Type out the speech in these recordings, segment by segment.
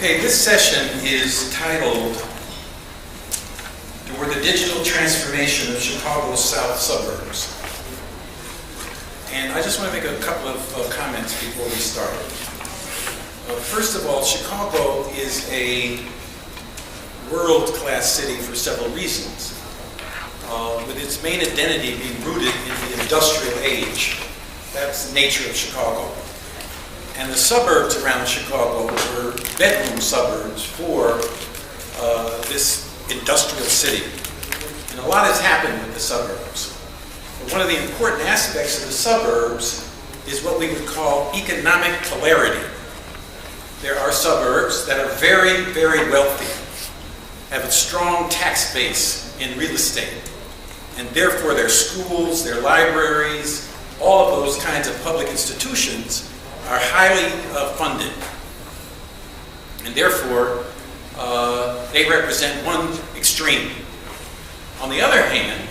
Okay, this session is titled "Toward the Digital Transformation of Chicago's South Suburbs." And I just want to make a couple of comments before we start. First of all, Chicago is a world-class city for several reasons, with its main identity being rooted in the industrial age. That's the nature of Chicago. And the suburbs around Chicago were bedroom suburbs for this industrial city. And a lot has happened with the suburbs. But one of the important aspects of the suburbs is what we would call economic polarity. There are suburbs that are very, very wealthy, have a strong tax base in real estate, and therefore their schools, their libraries, all of those kinds of public institutions are highly funded. And therefore, they represent one extreme. On the other hand,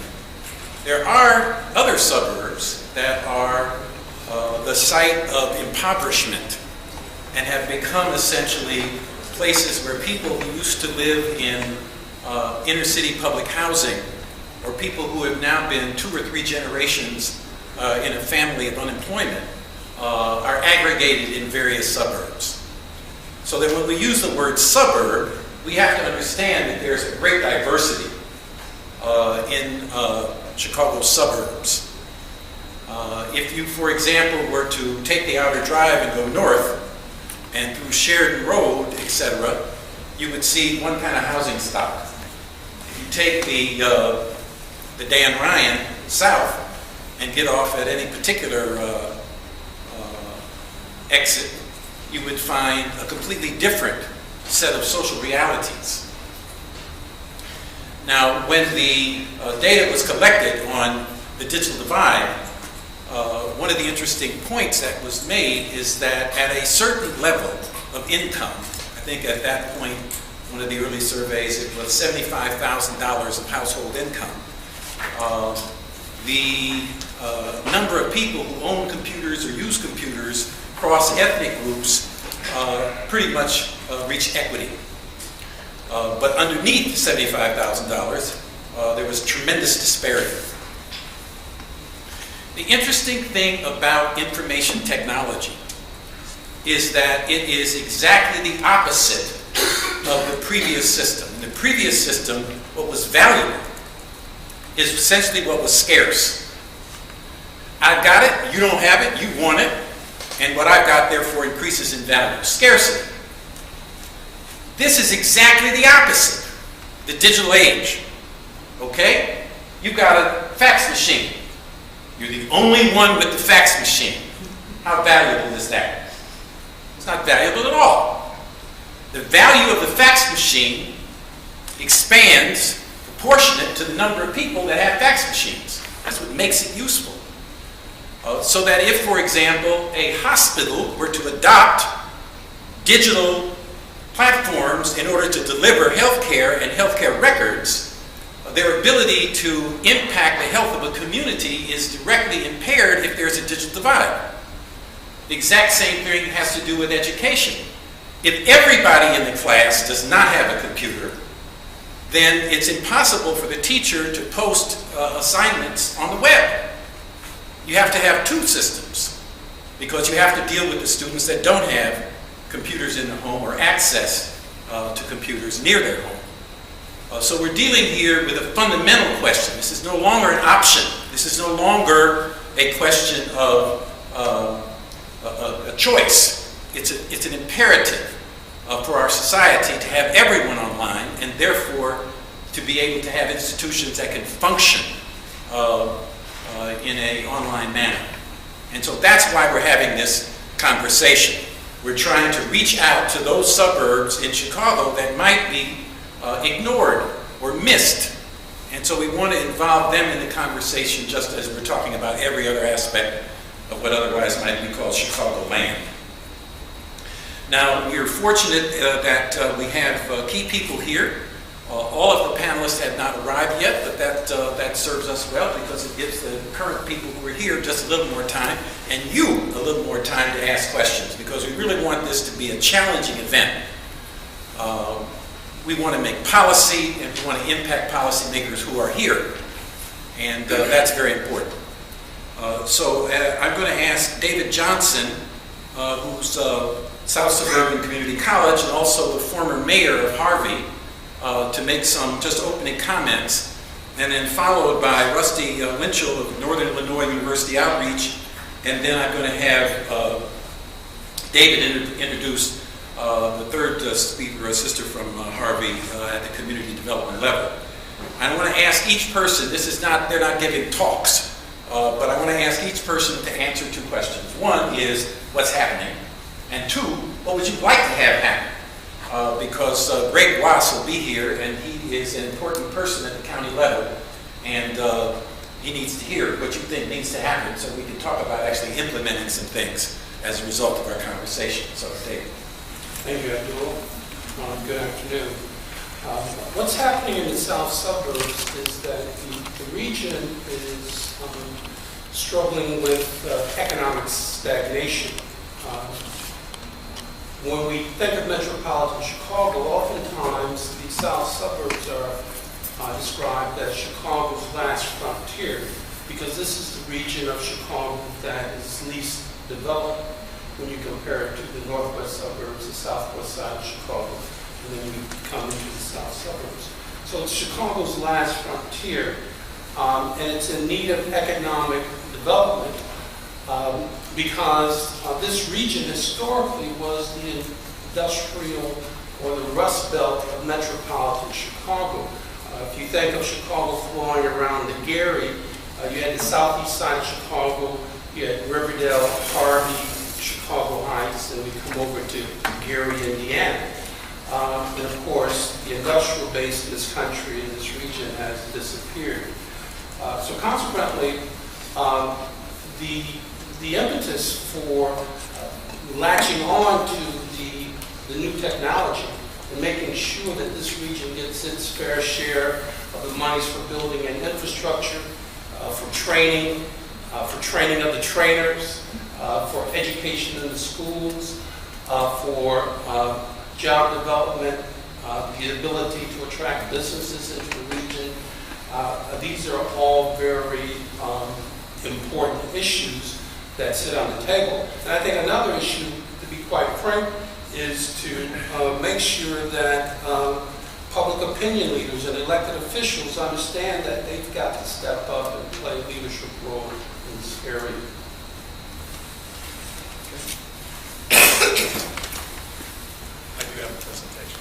there are other suburbs that are the site of impoverishment and have become essentially places where people who used to live in inner city public housing, or people who have now been 2 or 3 generations in a family of unemployment, are aggregated in various suburbs. So that when we use the word suburb, we have to understand that there's a great diversity in Chicago's suburbs. If you, for example, were to take the outer drive and go north, and through Sheridan Road, etc., you would see one kind of housing stock. If you take the Dan Ryan south and get off at any particular exit, you would find a completely different set of social realities. Now, when the data was collected on the digital divide, one of the interesting points that was made is that at a certain level of income, I think at that point, one of the early surveys, it was $75,000 of household income. The number of people who own computers or use computers across ethnic groups pretty much reached equity. But underneath $75,000, there was tremendous disparity. The interesting thing about information technology is that it is exactly the opposite of the previous system. In the previous system, what was valuable is essentially what was scarce. I've got it, you don't have it, you want it, and what I've got therefore increases in value. Scarcity. This is exactly the opposite. The digital age. Okay? You've got a fax machine. You're the only one with the fax machine. How valuable is that? It's not valuable at all. The value of the fax machine expands proportionate to the number of people that have fax machines. That's what makes it useful. So that if, for example, a hospital were to adopt digital platforms in order to deliver healthcare and healthcare records, their ability to impact the health of a community is directly impaired if there's a digital divide. The exact same thing has to do with education. If everybody in the class does not have a computer, then it's impossible for the teacher to post assignments on the web. You have to have 2 systems, because you have to deal with the students that don't have computers in their home or access to computers near their home. So we're dealing here with a fundamental question. This is no longer an option. This is no longer a question of a choice. It's an imperative for our society to have everyone online, and therefore to be able to have institutions that can function in an online manner. And so that's why we're having this conversation. We're trying to reach out to those suburbs in Chicago that might be ignored or missed. And so we want to involve them in the conversation, just as we're talking about every other aspect of what otherwise might be called Chicago land. Now, we are fortunate that we have key people here. All of the panelists have not arrived yet, but that serves us well, because it gives the current people who are here just a little more time, and you a little more time to ask questions, because we really want this to be a challenging event. We want to make policy, and we want to impact policymakers who are here. And that's very important. So I'm going to ask David Johnson, who's South Suburban Community College and also the former mayor of Harvey, to make some just opening comments, and then followed by Rusty Winchel of Northern Illinois University Outreach, and then I'm going to have David introduce the third speaker, a sister from Harvey at the community development level. I want to ask each person, they're not giving talks, but I want to ask each person to answer two questions. One is, what's happening? And two, what would you like to have happen? Because Greg Wass will be here, and he is an important person at the county level, and he needs to hear what you think needs to happen so we can talk about actually implementing some things as a result of our conversation. So, David. Thank you, Abdul. Good afternoon. What's happening in the South Suburbs is that the region is struggling with economic stagnation. When we think of metropolitan Chicago, oftentimes the South Suburbs are described as Chicago's last frontier, because this is the region of Chicago that is least developed when you compare it to the northwest suburbs, the southwest side of Chicago, and then you come into the South Suburbs. So it's Chicago's last frontier, and it's in need of economic development because this region historically was the industrial or the Rust Belt of metropolitan Chicago. If you think of Chicago flowing around the Gary, you had the southeast side of Chicago, you had Riverdale, Harvey, Chicago Heights, and we come over to Gary, Indiana. And of course, the industrial base in this country, in this region, has disappeared. So consequently, the impetus for latching on to the new technology and making sure that this region gets its fair share of the monies for building and infrastructure, for training of the trainers, for education in the schools, for job development, the ability to attract businesses into the region. These are all very important issues that sit on the table. And I think another issue, to be quite frank, is to make sure that public opinion leaders and elected officials understand that they've got to step up and play a leadership role in this area. I do have a presentation.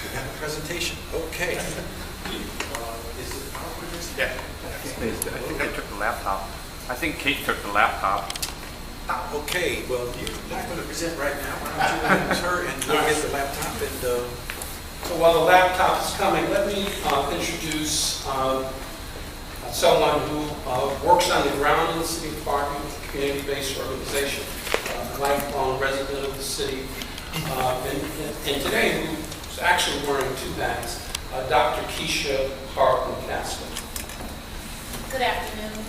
You have a presentation? Okay. Is it PowerPoint? Yeah. I think I took the laptop. I think Kate took the laptop. Okay, well, you're not going to present right now. Why don't you use her and we'll get the laptop and... So while the laptop is coming, let me introduce someone who works on the ground in the city of Harvey with a community-based organization, a lifelong resident of the city, and today who's actually wearing two hats, Dr. Keisha Hart McCaskill. Good afternoon.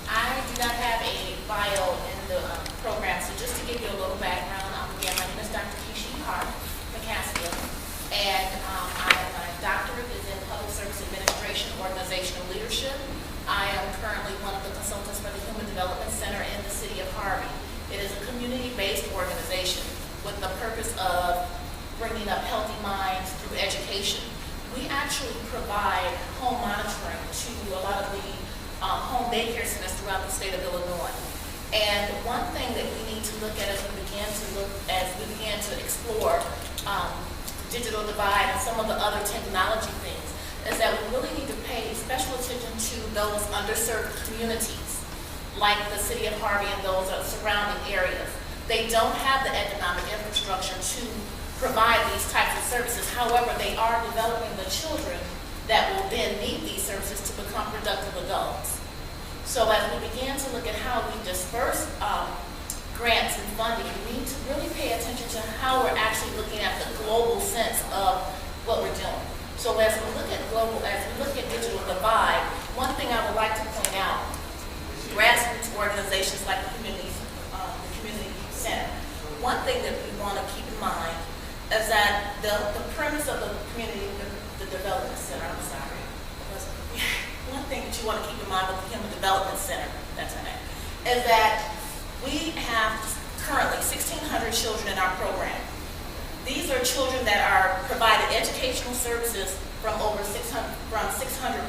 I do not have a bio in the program, so just to give you a little background, again, my name is Dr. Keisha Hart McCaskill, and my doctorate is in Public Service Administration, Organizational Leadership. I am currently one of the consultants for the Human Development Center in the city of Harvey. It is a community-based organization with the purpose of bringing up healthy minds through education. We actually provide home monitoring to a lot of the home daycare centers throughout the state of Illinois. And one thing that we need to look at as we begin to explore digital divide and some of the other technology things is that we really need to pay special attention to those underserved communities, like the city of Harvey and those surrounding areas. They don't have the economic infrastructure to provide these types of services. However, they are developing the children that will then need these services to become productive adults. So as we begin to look at how we disperse grants and funding, we need to really pay attention to how we're actually looking at the global sense of what we're doing. So as we look at digital divide, one thing I would like to point out, grassroots organizations like the community center, one thing that we want to keep in mind is that the premise Human Development Center, that's her name, is that we have currently 1,600 children in our program. These are children that are provided educational services from over 600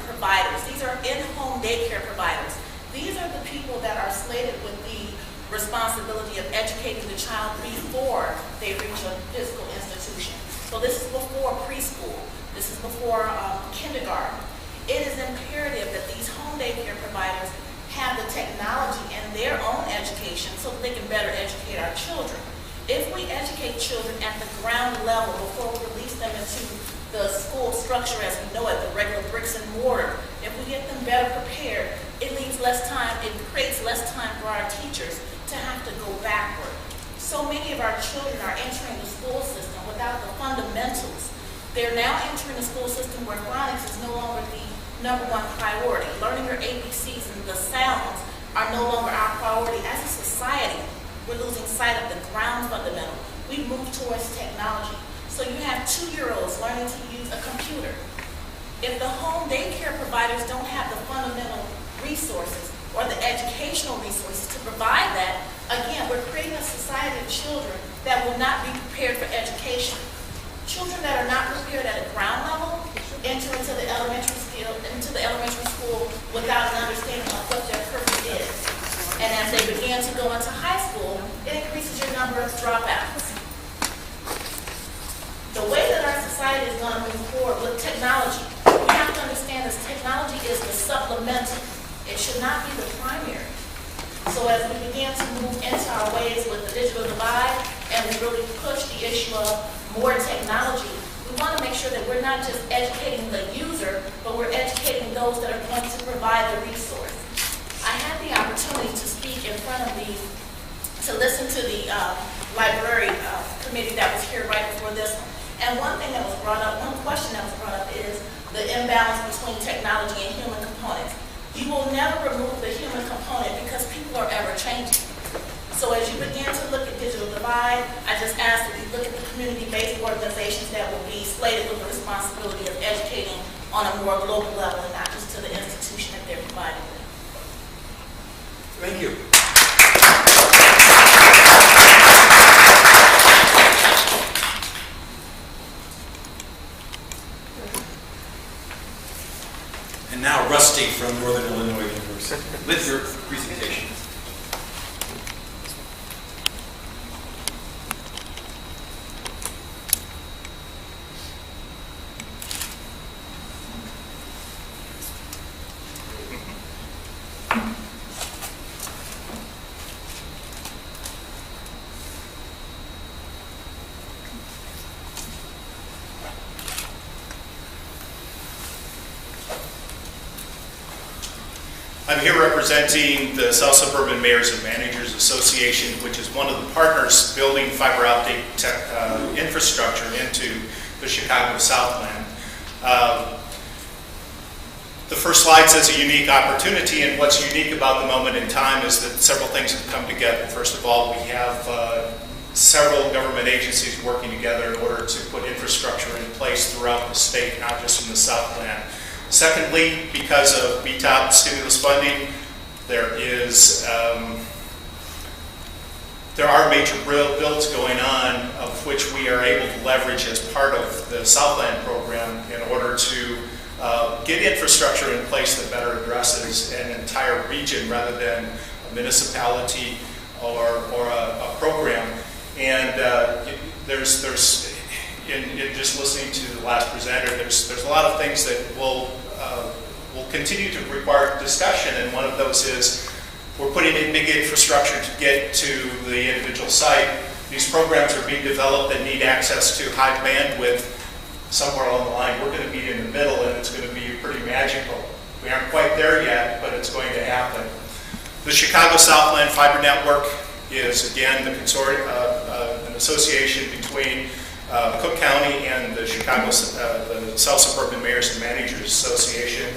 providers. These are in-home daycare providers. These are the people that are slated with the responsibility of educating the child before they reach a physical institution. So this is before preschool. This is before kindergarten. It is imperative that these home daycare providers have the technology in their own education so that they can better educate our children. If we educate children at the ground level before we release them into the school structure as we know it, the regular bricks and mortar, if we get them better prepared, it leaves less time, it creates less time for our teachers to have to go backward. So many of our children are entering the school system without the fundamentals. They're now entering the school system where phonics is no longer the #1 priority. Learning your ABCs and the sounds are no longer our priority. As a society, we're losing sight of the ground fundamental. We move towards technology. So you have 2-year-olds learning to use a computer. If the home daycare providers don't have the fundamental resources or the educational resources to provide that, again, we're creating a society of children that will not be prepared for education. Children that are not prepared at a ground level enter into the elementary school without an understanding of what their purpose is. And as they begin to go into high school, it increases your number of dropouts. The way that our society is going to move forward with technology, we have to understand this technology is the supplemental. It should not be the primary. So as we begin to move into our ways with the digital divide and we really push the issue of more technology, we want to make sure that we're not just educating the user, but we're educating those that are going to provide the resource. I had the opportunity to speak in front of to listen to the library committee that was here right before this one. And one thing that was brought up, one question that was brought up is the imbalance between technology and human components. You will never remove the human component because people are ever changing. So as you begin to look at digital divide, I just ask that you look at the community-based organizations that will be slated with the responsibility of educating on a more global level and not just to the institution that they're providing with. Thank you. And now Rusty from Northern Illinois University with your presentation. I'm here representing the South Suburban Mayors and Managers Association, which is one of the partners building fiber optic infrastructure into the Chicago Southland. The first slide says a unique opportunity, and what's unique about the moment in time is that several things have come together. First of all, we have several government agencies working together in order to put infrastructure in place throughout the state, not just in the Southland. Secondly, because of BTOP stimulus funding, there are major builds going on, of which we are able to leverage as part of the Southland program in order to get infrastructure in place that better addresses an entire region rather than a municipality or a program. And there's in just listening to the last presenter, there's a lot of things that will continue to require discussion, and one of those is we're putting in big infrastructure to get to the individual site. These programs are being developed that need access to high bandwidth. Somewhere along the line, we're going to be in the middle, and it's going to be pretty magical. We aren't quite there yet, but it's going to happen. The Chicago Southland Fiber Network is, again, the consortium, an association between Cook County and the the South Suburban Mayors and Managers Association.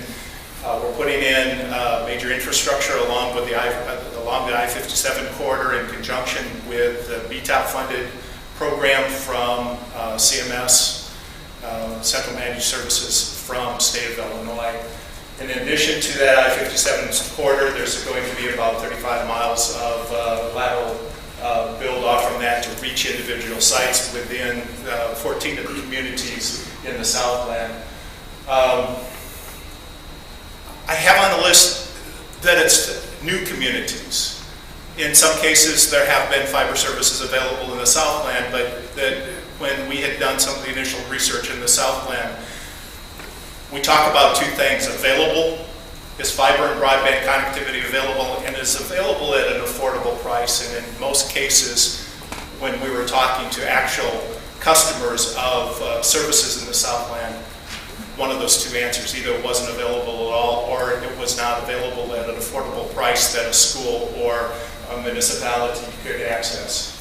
We're putting in major infrastructure along the I-57 corridor in conjunction with the BTOP-funded program from CMS, Central Managed Services from state of Illinois. In addition to that I-57 corridor, there's going to be about 35 miles of lateral build off from that to reach individual sites within 14 of the communities in the Southland. I have on the list that it's new communities. In some cases, there have been fiber services available in the Southland, but that when we had done some of the initial research in the Southland, we talk about two things. Available, is fiber and broadband connectivity available, and is available at an affordable price. And in most cases, when we were talking to actual customers of services in the Southland, one of those two answers, either it wasn't available at all or it was not available at an affordable price that a school or a municipality could access.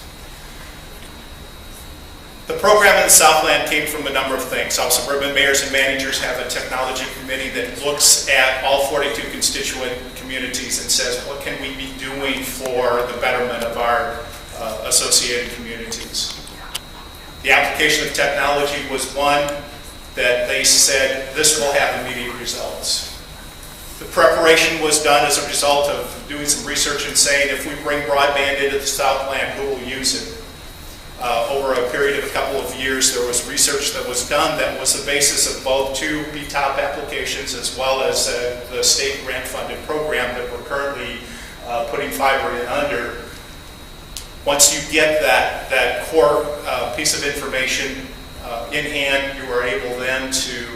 The program in the Southland came from a number of things. South Suburban mayors and managers have a technology committee that looks at all 42 constituent communities and says, what can we be doing for the betterment of our associated communities? The application of technology was one that they said, this will have immediate results. The preparation was done as a result of doing some research and saying, if we bring broadband into the Southland, who will use it? Over a period of a couple of years, there was research that was done that was the basis of both two BTOP applications as well as the state grant-funded program that we're currently putting fiber in under. Once you get that core piece of information in hand, you are able then to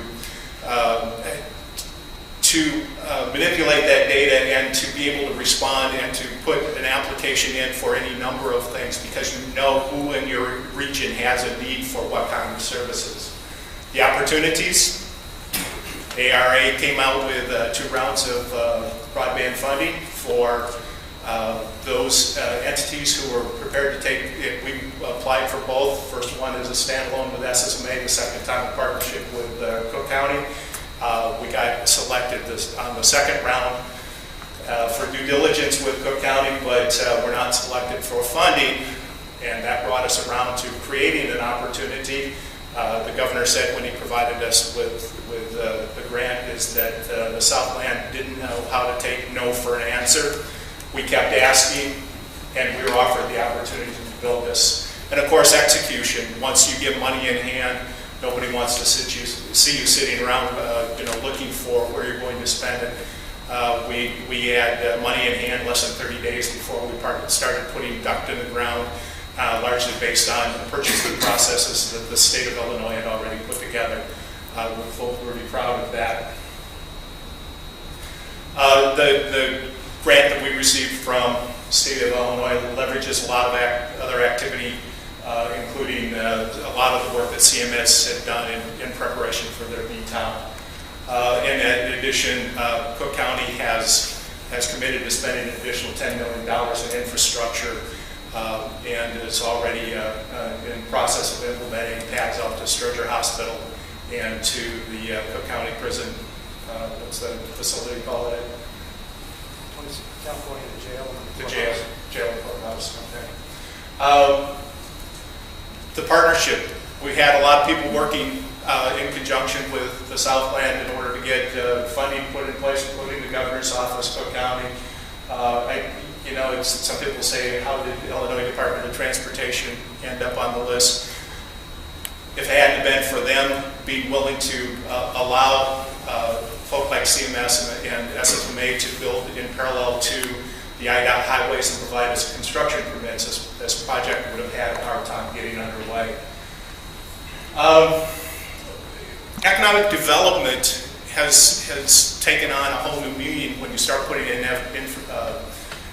manipulate that data and to be able to respond and to put an application in for any number of things because you know who in your region has a need for what kind of services. The opportunities, ARA came out with 2 rounds of broadband funding for those entities who were prepared to take it. We applied for both. First one is a standalone with SSMA, the second time a partnership with Cook County. We got selected on the second round for due diligence with Cook County, but we're not selected for funding, and that brought us around to creating an opportunity. The governor said when he provided us with the grant is that the Southland didn't know how to take no for an answer. We kept asking, and we were offered the opportunity to build this. And of course, execution. Once you get money in hand, nobody wants to see you sitting around, looking for where you're going to spend it. We had money in hand less than 30 days before we started putting duct in the ground, largely based on the purchasing processes that the state of Illinois had already put together. We're really proud of that. The grant that we received from the state of Illinois leverages a lot of other activity, including a lot of the work that CMS had done in preparation for their BTOP. And in addition, Cook County has committed to spending an additional $10 million in infrastructure and is already in process of implementing pads out to Sturger Hospital and to the Cook County Prison. What's the facility called? California jail. The jail and courthouse. Okay. The partnership. We had a lot of people working in conjunction with the Southland in order to get funding put in place, including the governor's office, Cook County. Some people say, how did the Illinois Department of Transportation end up on the list? If it hadn't been for them being willing to allow folk like CMS and SFMA to build in parallel to the IDOT highways and provide us construction permits, this project would have had a hard time getting underway. Economic development has taken on a whole new meaning when you start putting in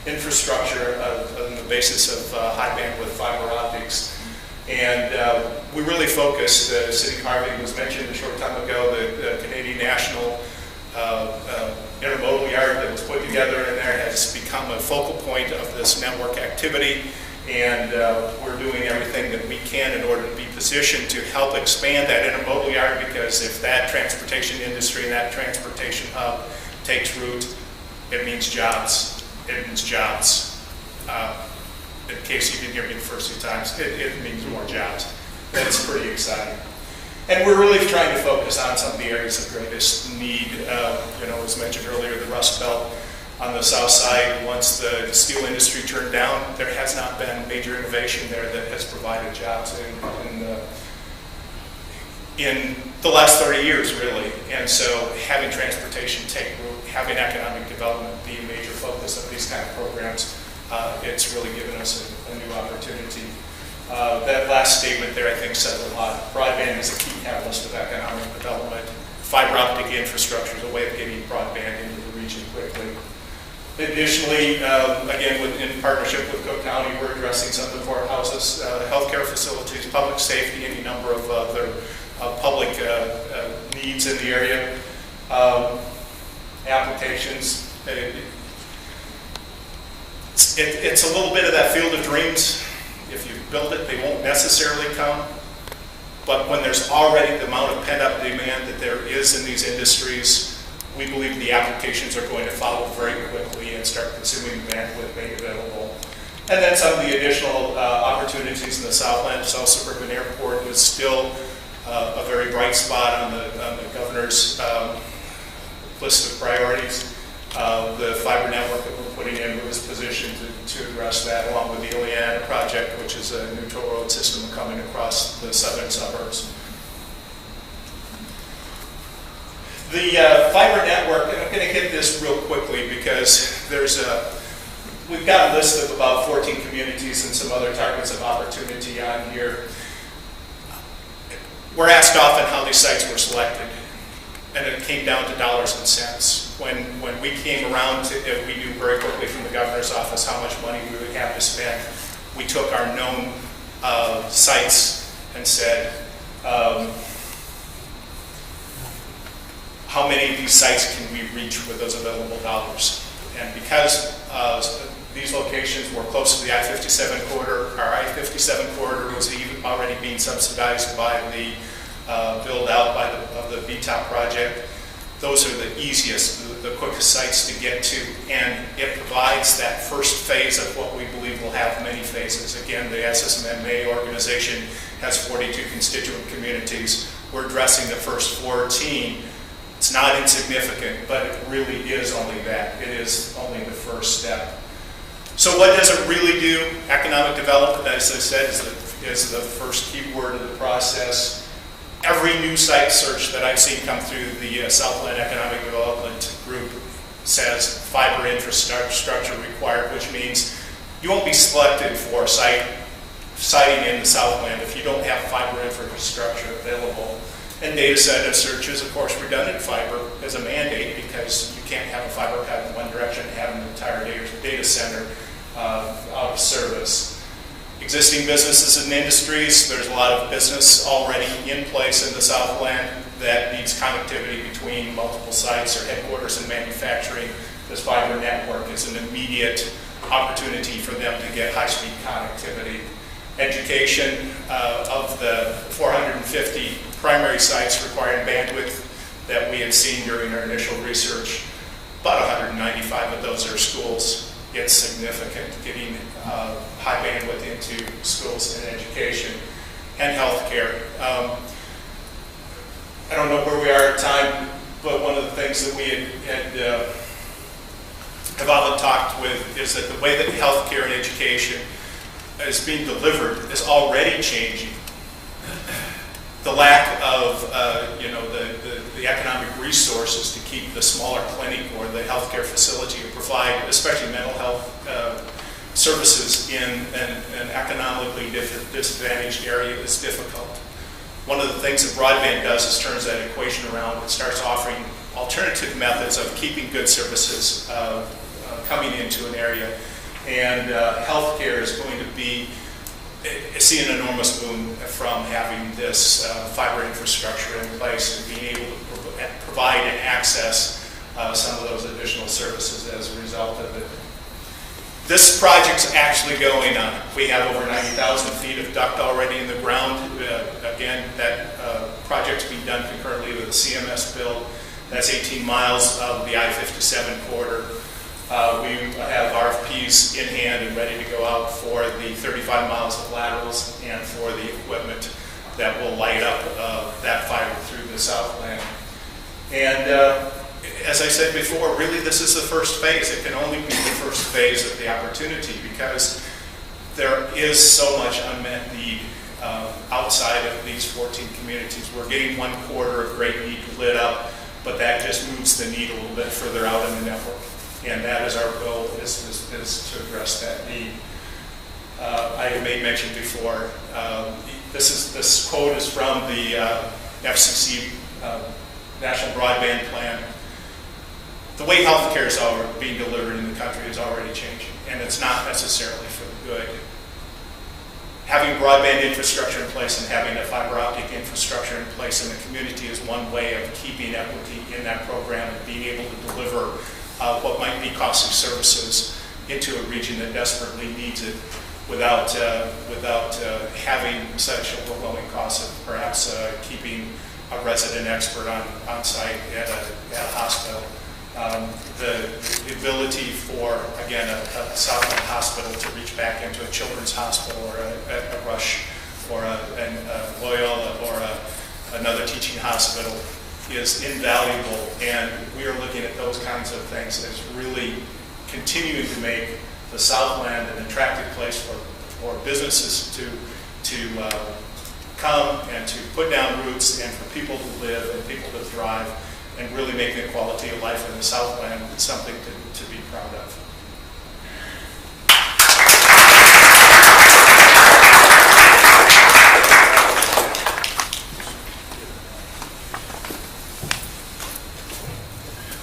infrastructure on the basis of high bandwidth fiber optics. And we really focused, City Harvey was mentioned a short time ago, the Canadian National intermodal yard that was put together in there has become a focal point of this network activity, and we're doing everything that we can in order to be positioned to help expand that intermodal yard, because if that transportation industry and that transportation hub takes root, it means jobs. It means jobs. In case you didn't hear me the first 2 times, it means more jobs. That's pretty exciting. And we're really trying to focus on some of the areas of greatest need. As mentioned earlier, the Rust Belt on the south side. Once the steel industry turned down, there has not been major innovation there that has provided jobs in the last 30 years, really. And so having transportation take root, having economic development be a major focus of these kind of programs, it's really given us a new opportunity. That last statement there, I think, says a lot. Broadband is a key catalyst of economic development. Fiber optic infrastructure is a way of getting broadband into the region quickly. Additionally, again, in partnership with Cook County, we're addressing some of the courthouses, healthcare facilities, public safety, any number of other public needs in the area. Applications. It's a little bit of that field of dreams. If you build it, they won't necessarily come. But when there's already the amount of pent-up demand that there is in these industries, we believe the applications are going to follow very quickly and start consuming the bandwidth made available. And then some of the additional opportunities in the Southland. South Suburban Airport is still a very bright spot on the governor's list of priorities. The fiber network that we're putting in was positioned to address that, along with the Ileana project, which is a new toll road system coming across the southern suburbs. The fiber network, I'm going to hit this real quickly because we've got a list of about 14 communities and some other targets of opportunity on here. We're asked often how these sites were selected, and it came down to dollars and cents. When we came around, we knew very quickly from the governor's office how much money we would have to spend. We took our known sites and said, how many of these sites can we reach with those available dollars? And because these locations were close to the I-57 corridor, our I-57 corridor was already being subsidized by the build out of the VTOP project. Those are the easiest, the quickest sites to get to, and it provides that first phase of what we believe will have many phases. Again, the SSMMA organization has 42 constituent communities. We're addressing the first 14. It's not insignificant, but it really is only that. It is only the first step. So what does it really do? Economic development, as I said, is the first key word of the process. Every new site search that I've seen come through the Southland Economic Development Group says fiber infrastructure required, which means you won't be selected for siting in the Southland if you don't have fiber infrastructure available. And data center searches, of course, redundant fiber is a mandate because you can't have a fiber cut in one direction and have an entire data center out of service. Existing businesses and industries, there's a lot of business already in place in the Southland that needs connectivity between multiple sites or headquarters and manufacturing. This fiber network is an immediate opportunity for them to get high-speed connectivity. Education, of the 450 primary sites requiring bandwidth that we had seen during our initial research, about 195 of those are schools. It's significant getting high bandwidth into schools and education and healthcare. I don't know where we are at time, but one of the things that we have often talked with is that the way that healthcare and education is being delivered is already changing. The lack of the economic resources to keep the smaller clinic or the healthcare facility to provide, especially mental health services in an economically disadvantaged area is difficult. One of the things that broadband does is turns that equation around. It starts offering alternative methods of keeping good services coming into an area. And healthcare is going to see an enormous boom from having this fiber infrastructure in place and being able to provide and access some of those additional services as a result of it. This project's actually going on. We have over 90,000 feet of duct already in the ground. Again, that project's being done concurrently with the CMS build. That's 18 miles of the I-57 corridor. We have RFPs in hand and ready to go out for the 35 miles of laterals and for the equipment that will light up that the Southland. And as I said before, really this is the first phase. It can only be the first phase of the opportunity because there is so much unmet need outside of these 14 communities. We're getting 1/4 of Great Neat lit up, but that just moves the need a little bit further out in the network. And that is our goal, is to address that need. I had made mention before, this quote is from the FCC National Broadband Plan. The way healthcare is being delivered in the country is already changing, and it's not necessarily for the good. Having broadband infrastructure in place and having a fiber optic infrastructure in place in the community is one way of keeping equity in that program and being able to deliver what might be costly services into a region that desperately needs it without having such overwhelming costs of perhaps keeping a resident expert on site at a hospital. The ability for, again, a Southland hospital to reach back into a children's hospital or a Rush or a Loyola or another teaching hospital is invaluable, and we are looking at those kinds of things as really continuing to make the Southland an attractive place for businesses to come and to put down roots and for people to live and people to thrive, and really making the quality of life in the Southland something to be proud of.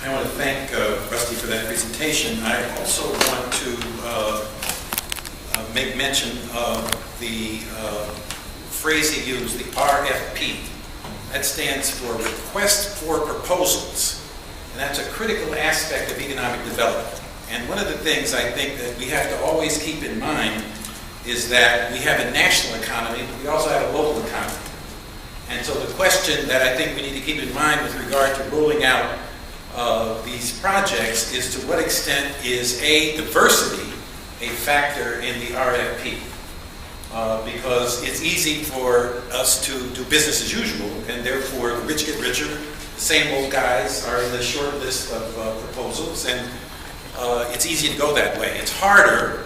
I want to thank Rusty for that presentation. I also want to make mention of the phrase he used, the RFP. That stands for Request for Proposals, and that's a critical aspect of economic development. And one of the things I think that we have to always keep in mind is that we have a national economy, but we also have a local economy. And so the question that I think we need to keep in mind with regard to rolling out these projects is to what extent is diversity a factor in the RFP? Because it's easy for us to do business as usual, and therefore the rich get richer. The same old guys are in the short list of proposals, and it's easy to go that way. It's harder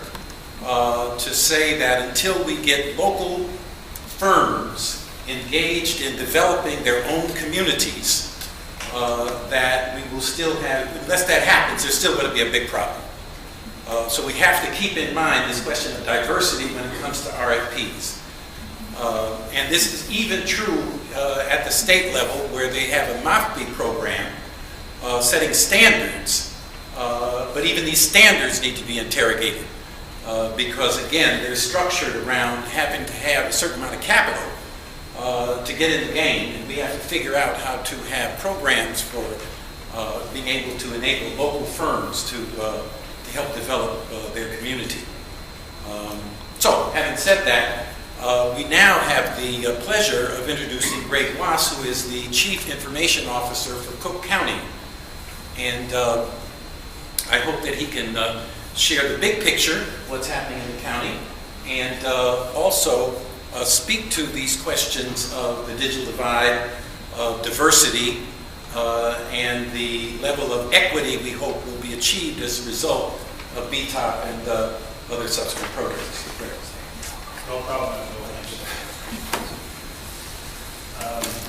to say that until we get local firms engaged in developing their own communities, that we will still have, unless that happens, there's still going to be a big problem. So we have to keep in mind this question of diversity when it comes to RFPs. And this is even true at the state level, where they have a MAFB program setting standards. But even these standards need to be interrogated because, again, they're structured around having to have a certain amount of capital to get in the game. And we have to figure out how to have programs for being able to enable local firms to help develop their community. So, having said that, we now have the pleasure of introducing Greg Wass, who is the Chief Information Officer for Cook County. And I hope that he can share the big picture, what's happening in the county, and also speak to these questions of the digital divide, of diversity, and the level of equity we hope will be achieved as a result of BTOP and other subsequent programs. No problem.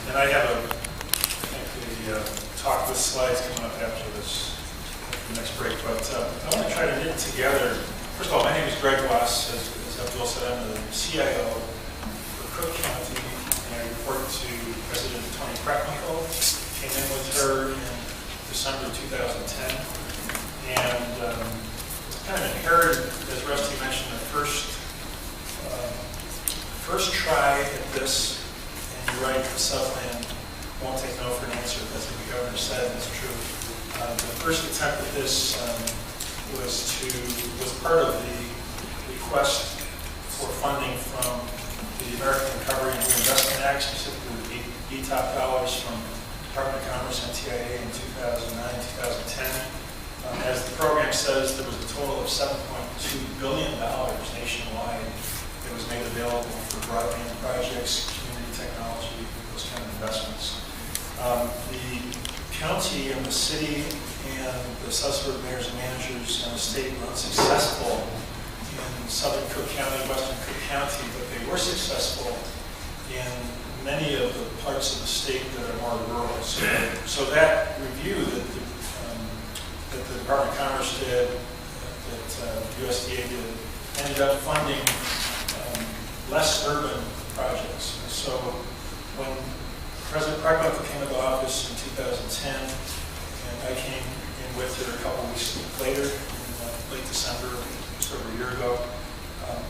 And I have a talk with slides coming up after this, the next break, but I want to try to knit together. First of all, my name is Greg Wass. As Abdul said, I'm the CIO for Cook County, and I report to President Toni Kretmichael. Came in with her in December 2010, and kind of inherited, as Rusty mentioned, the first try at this. And you're right, the Southland won't take no for an answer. That's what the governor said, and it's true. The first attempt at this was part of the request for funding from the American Recovery and Reinvestment Act, specifically the BTOP dollars from Department of Commerce and TIA in 2009, 2010. As the program says, there was a total of $7.2 billion nationwide that was made available for broadband projects, community technology, those kind of investments. The county and the city and the South Suburban mayors and managers and the state were unsuccessful in southern Cook County, western Cook County, but they were successful in many of the parts of the state that are more rural. So that review that the Department of Commerce did, that USDA did, ended up funding less urban projects. And so when President Preckwinkle came into office in 2010, and I came in with her a couple weeks later, in late December, just over a year ago,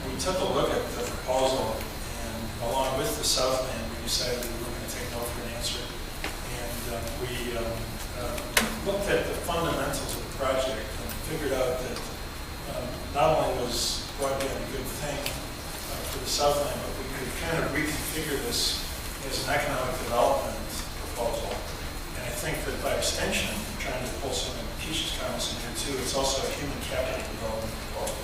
we took a look at the proposal, and along with the Southland, we decided we were going to take no for an answer. And we looked at the fundamentals of the project and figured out that not only was broadband a good thing for the Southland, but we could kind of reconfigure this as an economic development proposal. And I think that by extension, trying to pull some of Keisha's comments in here too, it's also a human capital development proposal.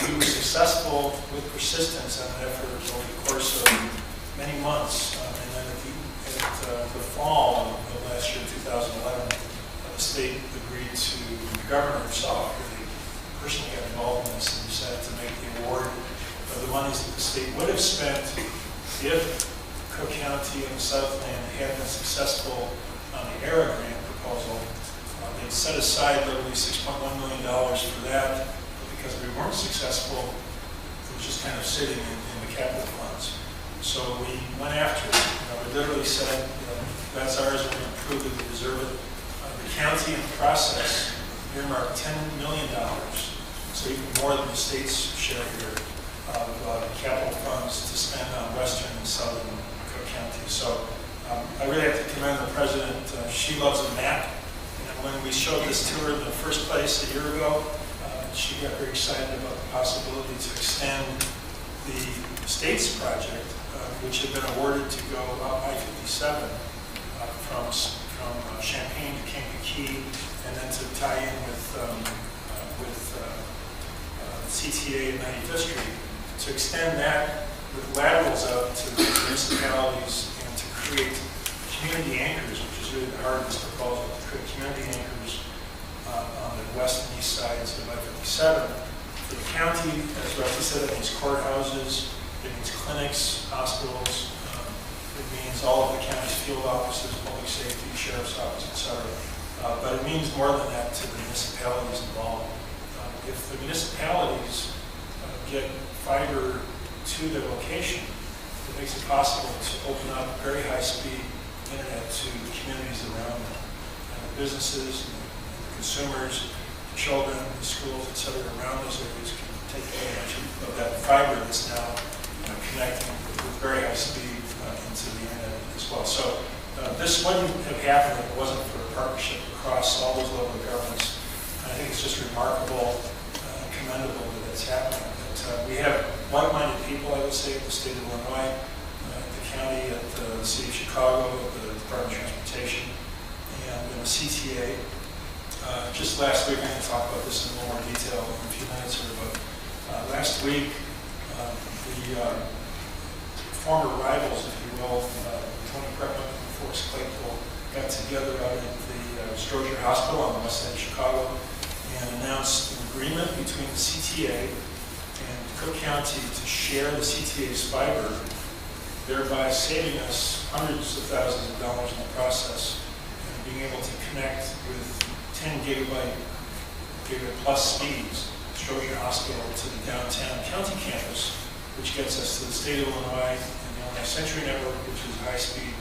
We were successful with persistence on that effort over the course of many months. And then at the fall of last year, 2011, the state agreed to, the governor himself really personally got involved in this and decided to make the award of the monies that the state would have spent if Cook County and the Southland had been successful on the ERA grant proposal. They'd set aside literally $6.1 million for that, but because we weren't successful, it was just kind of sitting in the capital funds. So we went after it. We literally said, that's ours, we're going to prove that we deserve it. The county in the process earmarked $10 million, so even more than the state's share here, of capital funds to spend on western and southern Cook County. So I really have to commend the president. She loves a map. And when we showed this to her in the first place a year ago, she got very excited about the possibility to extend the state's project, which had been awarded to go up I-57 from Champaign to Kankakee, and then to tie in with CTA in 95th Street, to extend that with laterals out to the municipalities and to create community anchors, which is really the heart of this proposal, to create community anchors on the west and east sides of I-57. For the county, as Rusty said, it means courthouses, it means clinics, hospitals, it means all of the county's field offices, public safety, sheriff's office, etc. But it means more than that to the municipalities involved. If the municipalities get fiber to their location, it makes it possible to open up very high-speed internet to the communities around them. And the businesses, and the consumers, the children, the schools, etc. around those areas can take advantage of that fiber that's now connecting with very high speed into the internet as well. So this wouldn't have happened if it wasn't for a partnership across all those local governments. And I think it's just remarkable and commendable that it's happening. But we have like-minded people, I would say, at the state of Illinois, at the county, at the city of Chicago, at the Department of Transportation, and in the CTA. Just last week, I'm going to talk about this in a little more detail in a few minutes here, but last week, the former rivals, if you will, Tony Preckwinkle and Forrest Claypool, got together out at the Stroger Hospital on the west side of Chicago and announced an agreement between the CTA and Cook County to share the CTA's fiber, thereby saving us hundreds of thousands of dollars in the process and being able to connect with 10 gigabit plus speeds, Stroger Hospital to the downtown county campus, which gets us to the state of Illinois and the Illinois Century Network, which is a high-speed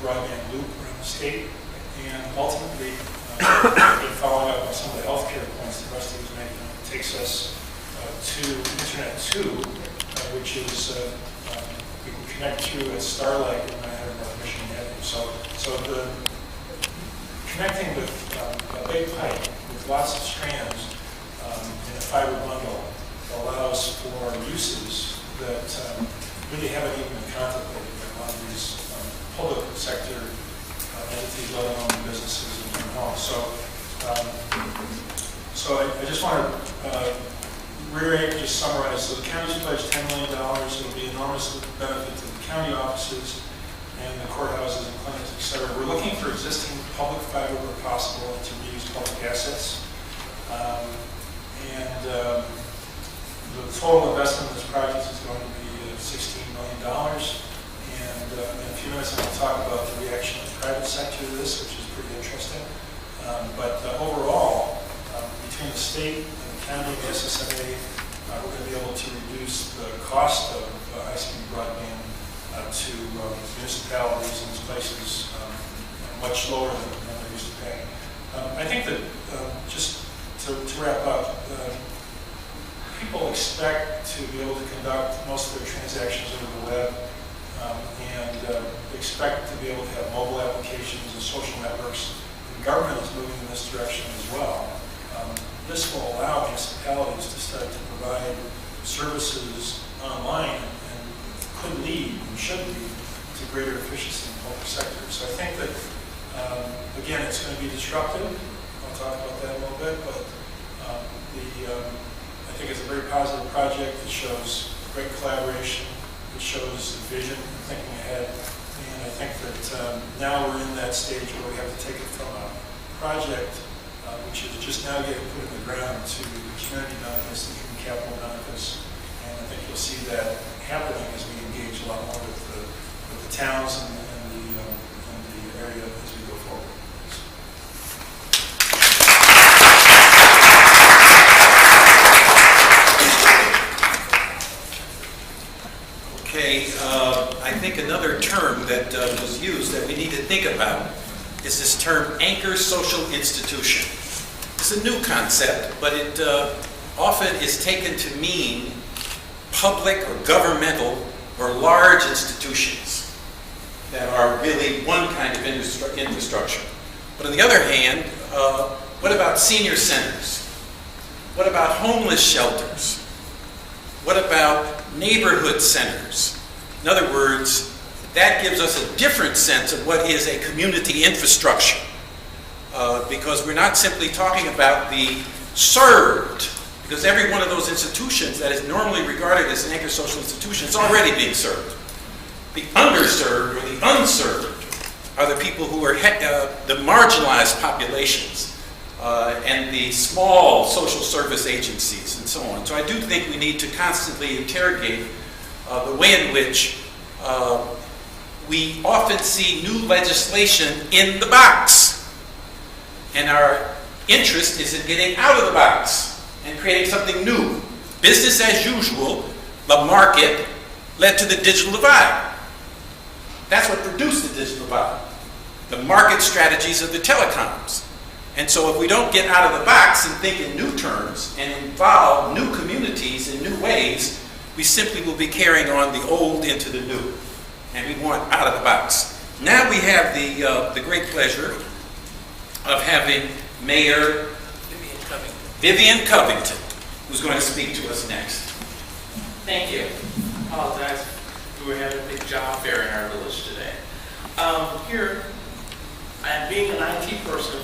broadband loop around the state. And ultimately, following up on some of the healthcare points that Rusty was making, it takes us to Internet 2, which is we can connect through at Starlight in Manhattan, Michigan Avenue. So the connecting with a big pipe with lots of strands in a fiber bundle allows for uses that really haven't even been contemplated by a lot of these public sector entities, let alone businesses and homes. So I just want to reiterate, just summarize. So the county's pledged $10 million. It'll be enormous benefit to the county offices. and the courthouses and clinics, et cetera. We're looking for existing public fiber where possible and to reuse public assets. The total investment in this project is going to be $16 million. And in a few minutes, I'm going to talk about the reaction of the private sector to this, which is pretty interesting. But overall, between the state and the county and the SSMA, we're going to be able to reduce the cost of high-speed broadband to municipalities and places much lower than they're used to paying. I think that just to wrap up, people expect to be able to conduct most of their transactions over the web and expect to be able to have mobile applications and social networks. The government is moving in this direction as well. This will allow municipalities to start to provide services online and could lead and should lead to greater efficiency in the public sector. So I think that, again, it's going to be disruptive. I'll talk about that a little bit, but I think it's a very positive project. It shows great collaboration. It shows vision and thinking ahead. And I think that now we're in that stage where we have to take it from a project which is just now getting put in the ground to community benefits and human capital benefits. And I think you'll see that happening as we engage a lot more with the towns and the area as we go forward. Okay, I think another term that was used that we need to think about is this term anchor social institution. It's a new concept, but it often is taken to mean public or governmental or large institutions that are really one kind of infrastructure. But on the other hand, what about senior centers? What about homeless shelters? What about neighborhood centers? In other words, that gives us a different sense of what is a community infrastructure. Because we're not simply talking about the served, because every one of those institutions that is normally regarded as an anchor social institution is already being served. The underserved or the unserved are the people who are the marginalized populations and the small social service agencies and so on. So I do think we need to constantly interrogate the way in which we often see new legislation in the box. And our interest is in getting out of the box and creating something new. Business as usual, the market, led to the digital divide. That's what produced the digital divide. The market strategies of the telecoms. And so if we don't get out of the box and think in new terms and involve new communities in new ways, we simply will be carrying on the old into the new. And we want out of the box. Now we have the great pleasure of having Mayor Vivian Covington, who's going to speak to us next. Thank you. I apologize. We were having a big job fair in our village today. Here, I'm being an IT person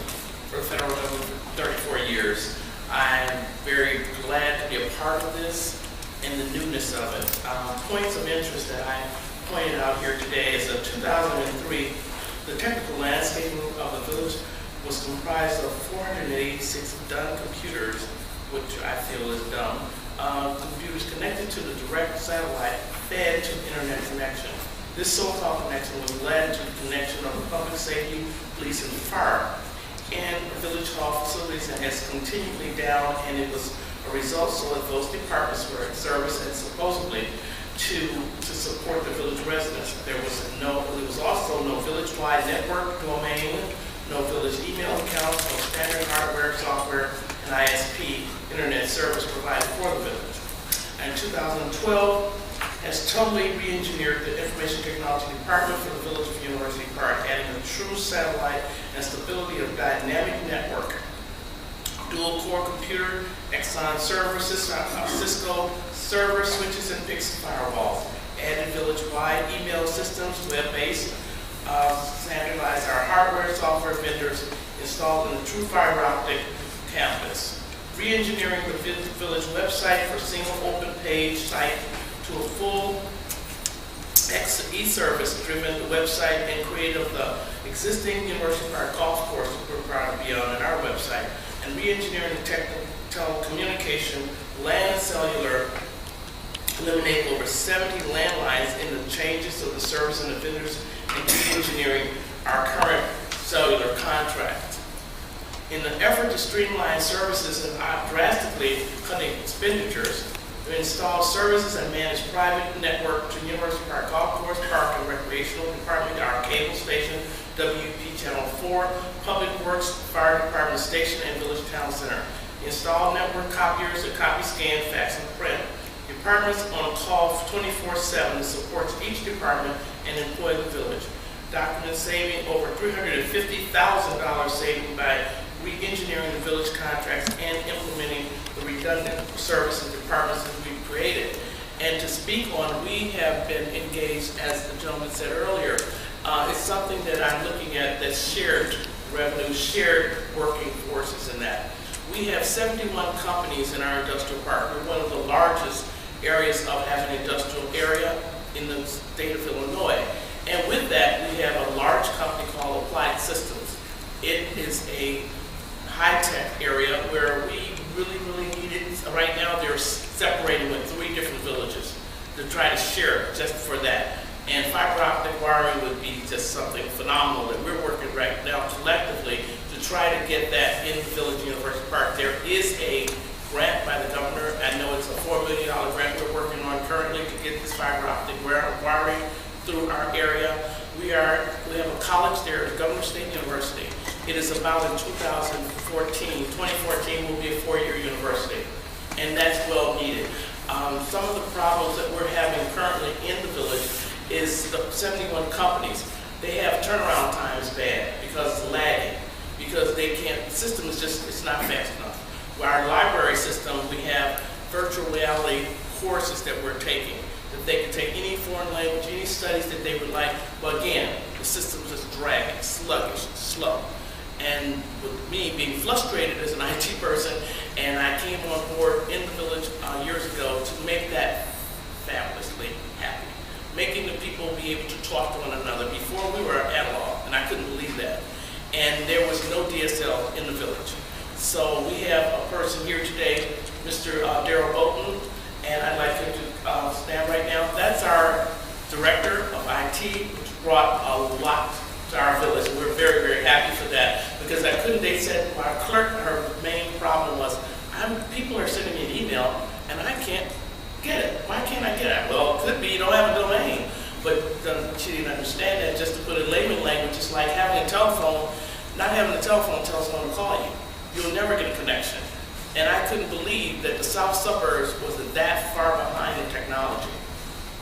for the federal government for 34 years. I'm very glad to be a part of this and the newness of it. Points of interest that I pointed out here today is that 2003, the technical landscaping of the village was comprised of 486 dumb computers, which I feel is dumb, computers connected to the direct satellite fed to internet connection. This so-called connection was led to the connection of the public safety, police, and fire. And the village hall facilities has continually down, and it was a result so that those departments were in service and supposedly to support the village residents. There was also no village-wide network domain, no village email accounts, no standard hardware, software, and ISP internet service provided for the village. And 2012 has totally re-engineered the information technology department for the village of University Park, adding a true satellite and stability of dynamic network. Dual core computer, Exxon server, Cisco server switches, and Pixel firewalls. Added village-wide email systems, web-based, standardized our hardware, software vendors installed in the true fiber optic campus. Re-engineering the village website for single open page site to a full e-service driven website and create of the existing University Park golf course we're proud to be on our website, and re-engineering the telecommunication, land cellular, eliminate over 70 landlines in the changes of the service and the vendors, and re-engineering our current cellular contract. In an effort to streamline services and drastically cutting expenditures, we install services and manage private network to University Park Golf Course, Park and Recreational Department, our cable station, WP Channel 4, Public Works, Fire Department Station, and Village Town Center. Install network copiers that copy, scan, fax, and print. Departments on call 24/7 that supports each department and employ the village. Document saving over $350,000 saving by re-engineering the village contracts and implementing the redundant service and departments that we've created. And to speak on, we have been engaged, as the gentleman said earlier, it's something that I'm looking at that's shared revenue, shared working forces in that. We have 71 companies in our industrial park. We're one of the largest areas of having an industrial area in the state of Illinois. And with that, we have a large company called Applied Systems. It is a high-tech area where we really need it. Right now, they're separating with 3 different villages to try to share it just for that. And fiber optic wiring would be just something phenomenal that we're working right now collectively to try to get that in Village University Park. There is a grant by the governor. I know it's a $4 million grant we're working on currently to get this fiber optic wiring through our area. We have a college there at Governor State University. It is about in 2014 will be a 4-year university, and that's well needed. Some of the problems that we're having currently in the village is the 71 companies. They have turnaround times bad because it's lagging, because they can't, the system is just, it's not fast enough. With our library system, we have virtual reality courses that we're taking, that they can take any foreign language, any studies that they would like, but again, the system's just dragging, sluggish, slow. And with me being frustrated as an IT person, and I came on board in the village years ago to make that fabulously happy. Making the people be able to talk to one another. Before we were analog, and I couldn't believe that. And there was no DSL in the village. So we have a person here today, Mr. Daryl Bolton, and I'd like him to stand right now. That's our director of IT, which brought a lot to our village. We're very happy for that, because they said our clerk, her main problem was, people are sending me an email and I can't get it. Why can't I get it? Well, it could be you don't have a domain. But she didn't understand that. Just to put it in layman language, it's like having a telephone, not having a telephone tell someone to call you. You'll never get a connection. And I couldn't believe that the South Suburbs was that far behind in technology.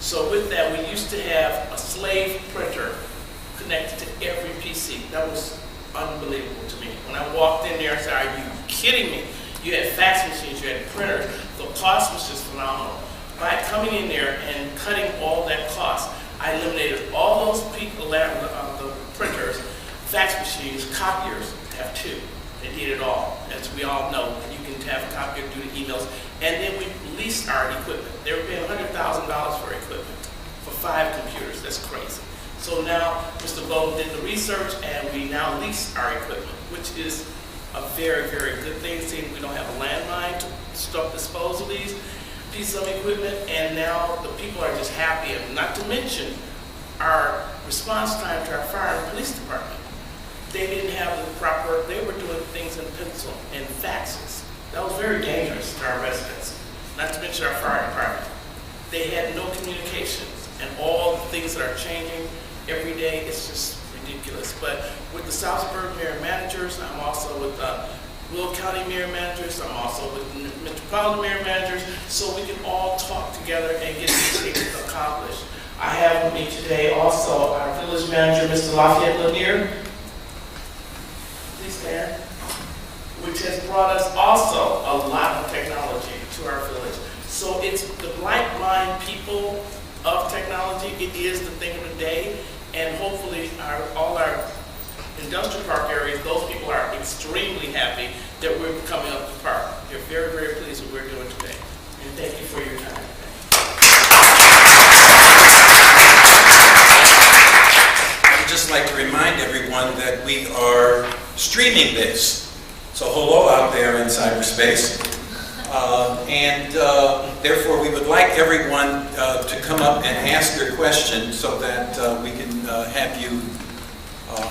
So with that, we used to have a slave printer connected to every PC. That was unbelievable to me. When I walked in there, I said, are you kidding me? You had fax machines, you had printers. The cost was just phenomenal. By coming in there and cutting all that cost, I eliminated all those people, the printers, fax machines, copiers, have 2. They did it all. As we all know, you can have a copier do the emails. And then we leased our equipment. They were paying $100,000 for equipment for 5 computers. That's crazy. So now Mr. Bolton did the research, and we now lease our equipment, which is a very good thing. See, we don't have a landline to dispose of these pieces of equipment, and now the people are just happy. And not to mention our response time to our fire and police department. They didn't have the proper, they were doing things in pencil and faxes. That was very dangerous to our residents, not to mention our fire department. They had no communications, and all the things that are changing every day, it's just ridiculous. But with the South Suburban Mayor Managers, I'm also with Will County Mayor Managers, I'm also with Metropolitan Mayor Managers, so we can all talk together and get these things accomplished. I have with me today also our village manager, Mr. Lafayette Lanier. Please stand. Which has brought us also a lot of technology to our village. So it's the like-minded people of technology. It is the thing of the day, and hopefully all our industrial park areas, those people are extremely happy that we're coming up to park. They're very pleased with what we're doing today. And thank you for your time. streaming this. So hello out there in cyberspace. Therefore, we would like everyone to come up and ask your question so that we can have you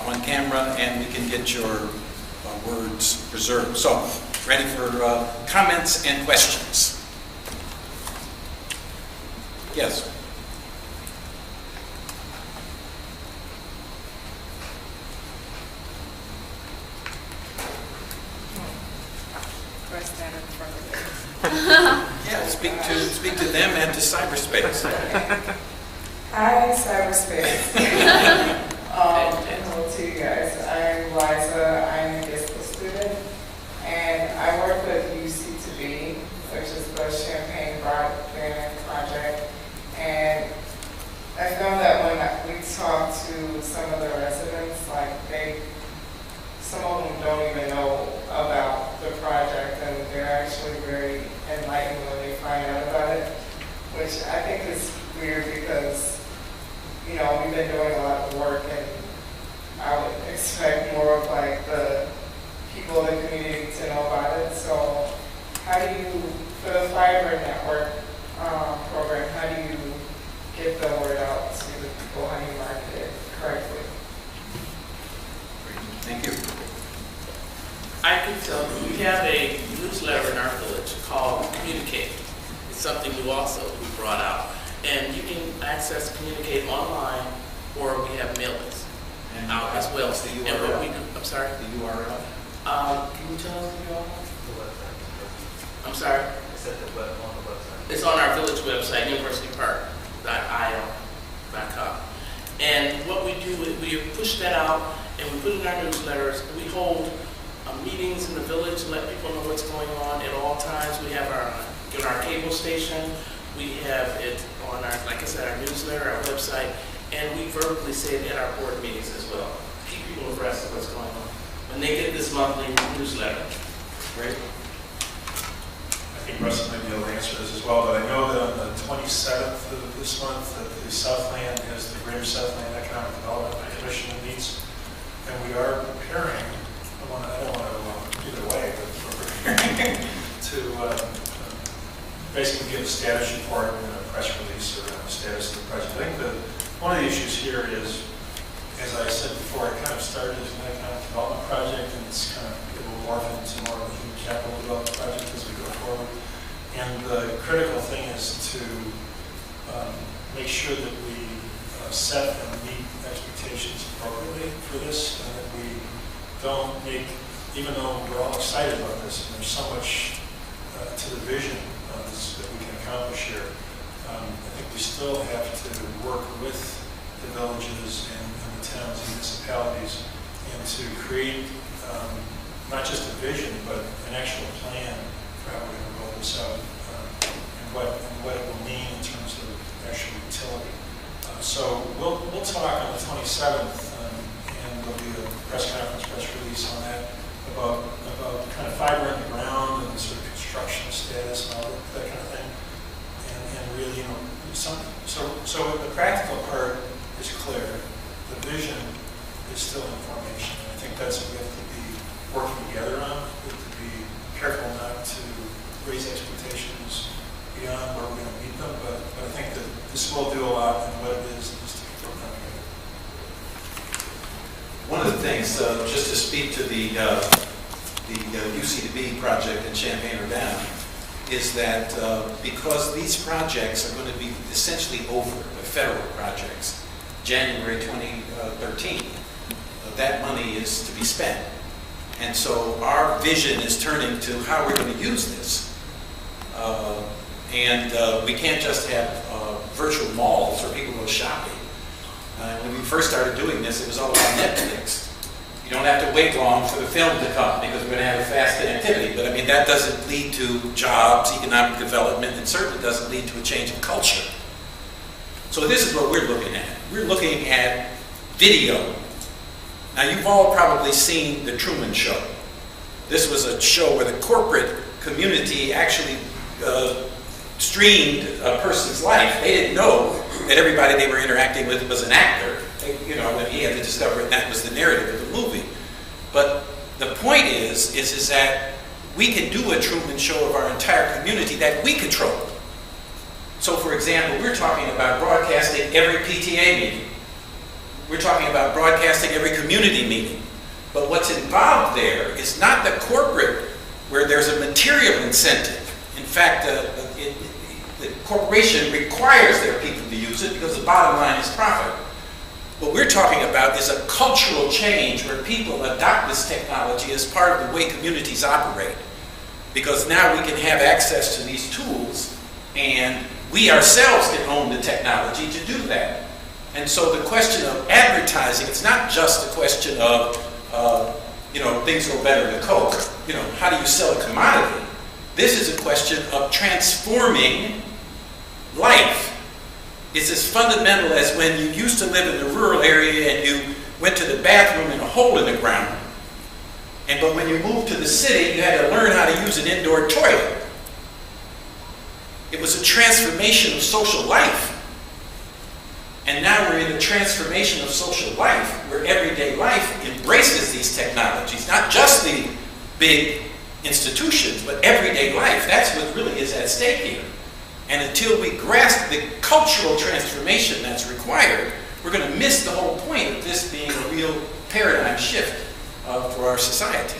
on camera and we can get your words preserved. So, ready for comments and questions? Yes. Yeah, speak to them and to cyberspace. Hi, cyberspace. Hello to you guys. I'm Liza. I'm a McCaskill student, and I work with UC2B, which is the Champaign Broadband Project. And I found that when we talk to some of the residents, like some of them don't even know about the project, and they're actually very enlightened when they find out about it, which I think is weird because, you know, we've been doing a lot of work, and I would expect more of like the people in the community to know about it. So how do you, for the fiber network program, how do you get the word out to the people? How do you market it correctly? Thank you. I can tell you, we have a newsletter in our village called Communicate. It's something new also we brought out. And you can access Communicate online, or we have mailings out as well. What's the And URL? what we do, I'm sorry? The URL? Can you tell us the URL? I'm sorry? It's at the web, on the website. It's on our village website, universitypark.il.com. And what we do is we push that out and we put it in our newsletters. We hold meetings in the village to let people know what's going on at all times. We have our cable station. We have it on our, like I said, our newsletter, our website, and we verbally say it at our board meetings as well. Keep people abreast of what's going on when they get this monthly newsletter. Great. I think Russ may be able to answer this as well, but I know that on the 27th of this month that the Southland has the Greater Southland Economic Development Commission meets, and we are preparing, I don't want to give it away, but we're preparing to basically give a status report and a press release around the status of the project. I think that one of the issues here is, as I said before, it kind of started as an economic development project, and it's kind of, it will morph into more of a human capital development project as we go forward. And the critical thing is to make sure that we set and meet expectations appropriately for this, and that we don't make, even though we're all excited about this, and there's so much to the vision that we can accomplish here, I think we still have to work with the villages and the towns and municipalities and to create not just a vision, but an actual plan for how we're going to roll this out and what it will mean in terms of actual utility. So we'll talk on the 27th, and there'll be a press conference, press release on that about kind of fiber in the ground and sort of construction status and all that kind of thing, and really, you know, so the practical part is clear. The vision is still in formation. And I think that's what we have to be working together on. We have to be careful not to raise expectations beyond where we're going to meet them, but I think that this will do a lot, and what it is to keep working on together. One of the things, just to speak to the UC2B project in Champaign-Urbana, is that because these projects are going to be essentially over, the federal projects, January 2013, that money is to be spent. And so our vision is turning to how we're going to use this. We can't just have virtual malls where people go shopping. When we first started doing this, it was all about Netflix. You don't have to wait long for the film to come because we're going to have a fast connectivity. But I mean, that doesn't lead to jobs, economic development, and certainly doesn't lead to a change in culture. So this is what we're looking at. We're looking at video. Now, you've all probably seen The Truman Show. This was a show where the corporate community actually streamed a person's life. They didn't know that everybody they were interacting with was an actor. He had to discover it, and that was the narrative of the movie. But The point is that we can do a Truman Show of our entire community that we control. So for example, we're talking about broadcasting every PTA meeting. We're talking about broadcasting every community meeting. But what's involved there is not the corporate, where there's a material incentive. In fact, the corporation requires their people to use it because the bottom line is profit. What we're talking about is a cultural change where people adopt this technology as part of the way communities operate. Because now we can have access to these tools, and we ourselves can own the technology to do that. And so the question of advertising, it's not just a question of, things go better than Coke. How do you sell a commodity? This is a question of transforming life. It's as fundamental as when you used to live in a rural area and you went to the bathroom in a hole in the ground. But when you moved to the city, you had to learn how to use an indoor toilet. It was a transformation of social life. And now we're in a transformation of social life where everyday life embraces these technologies, not just the big institutions, but everyday life. That's what really is at stake here. And until we grasp the cultural transformation that's required, we're going to miss the whole point of this being a real paradigm shift for our society.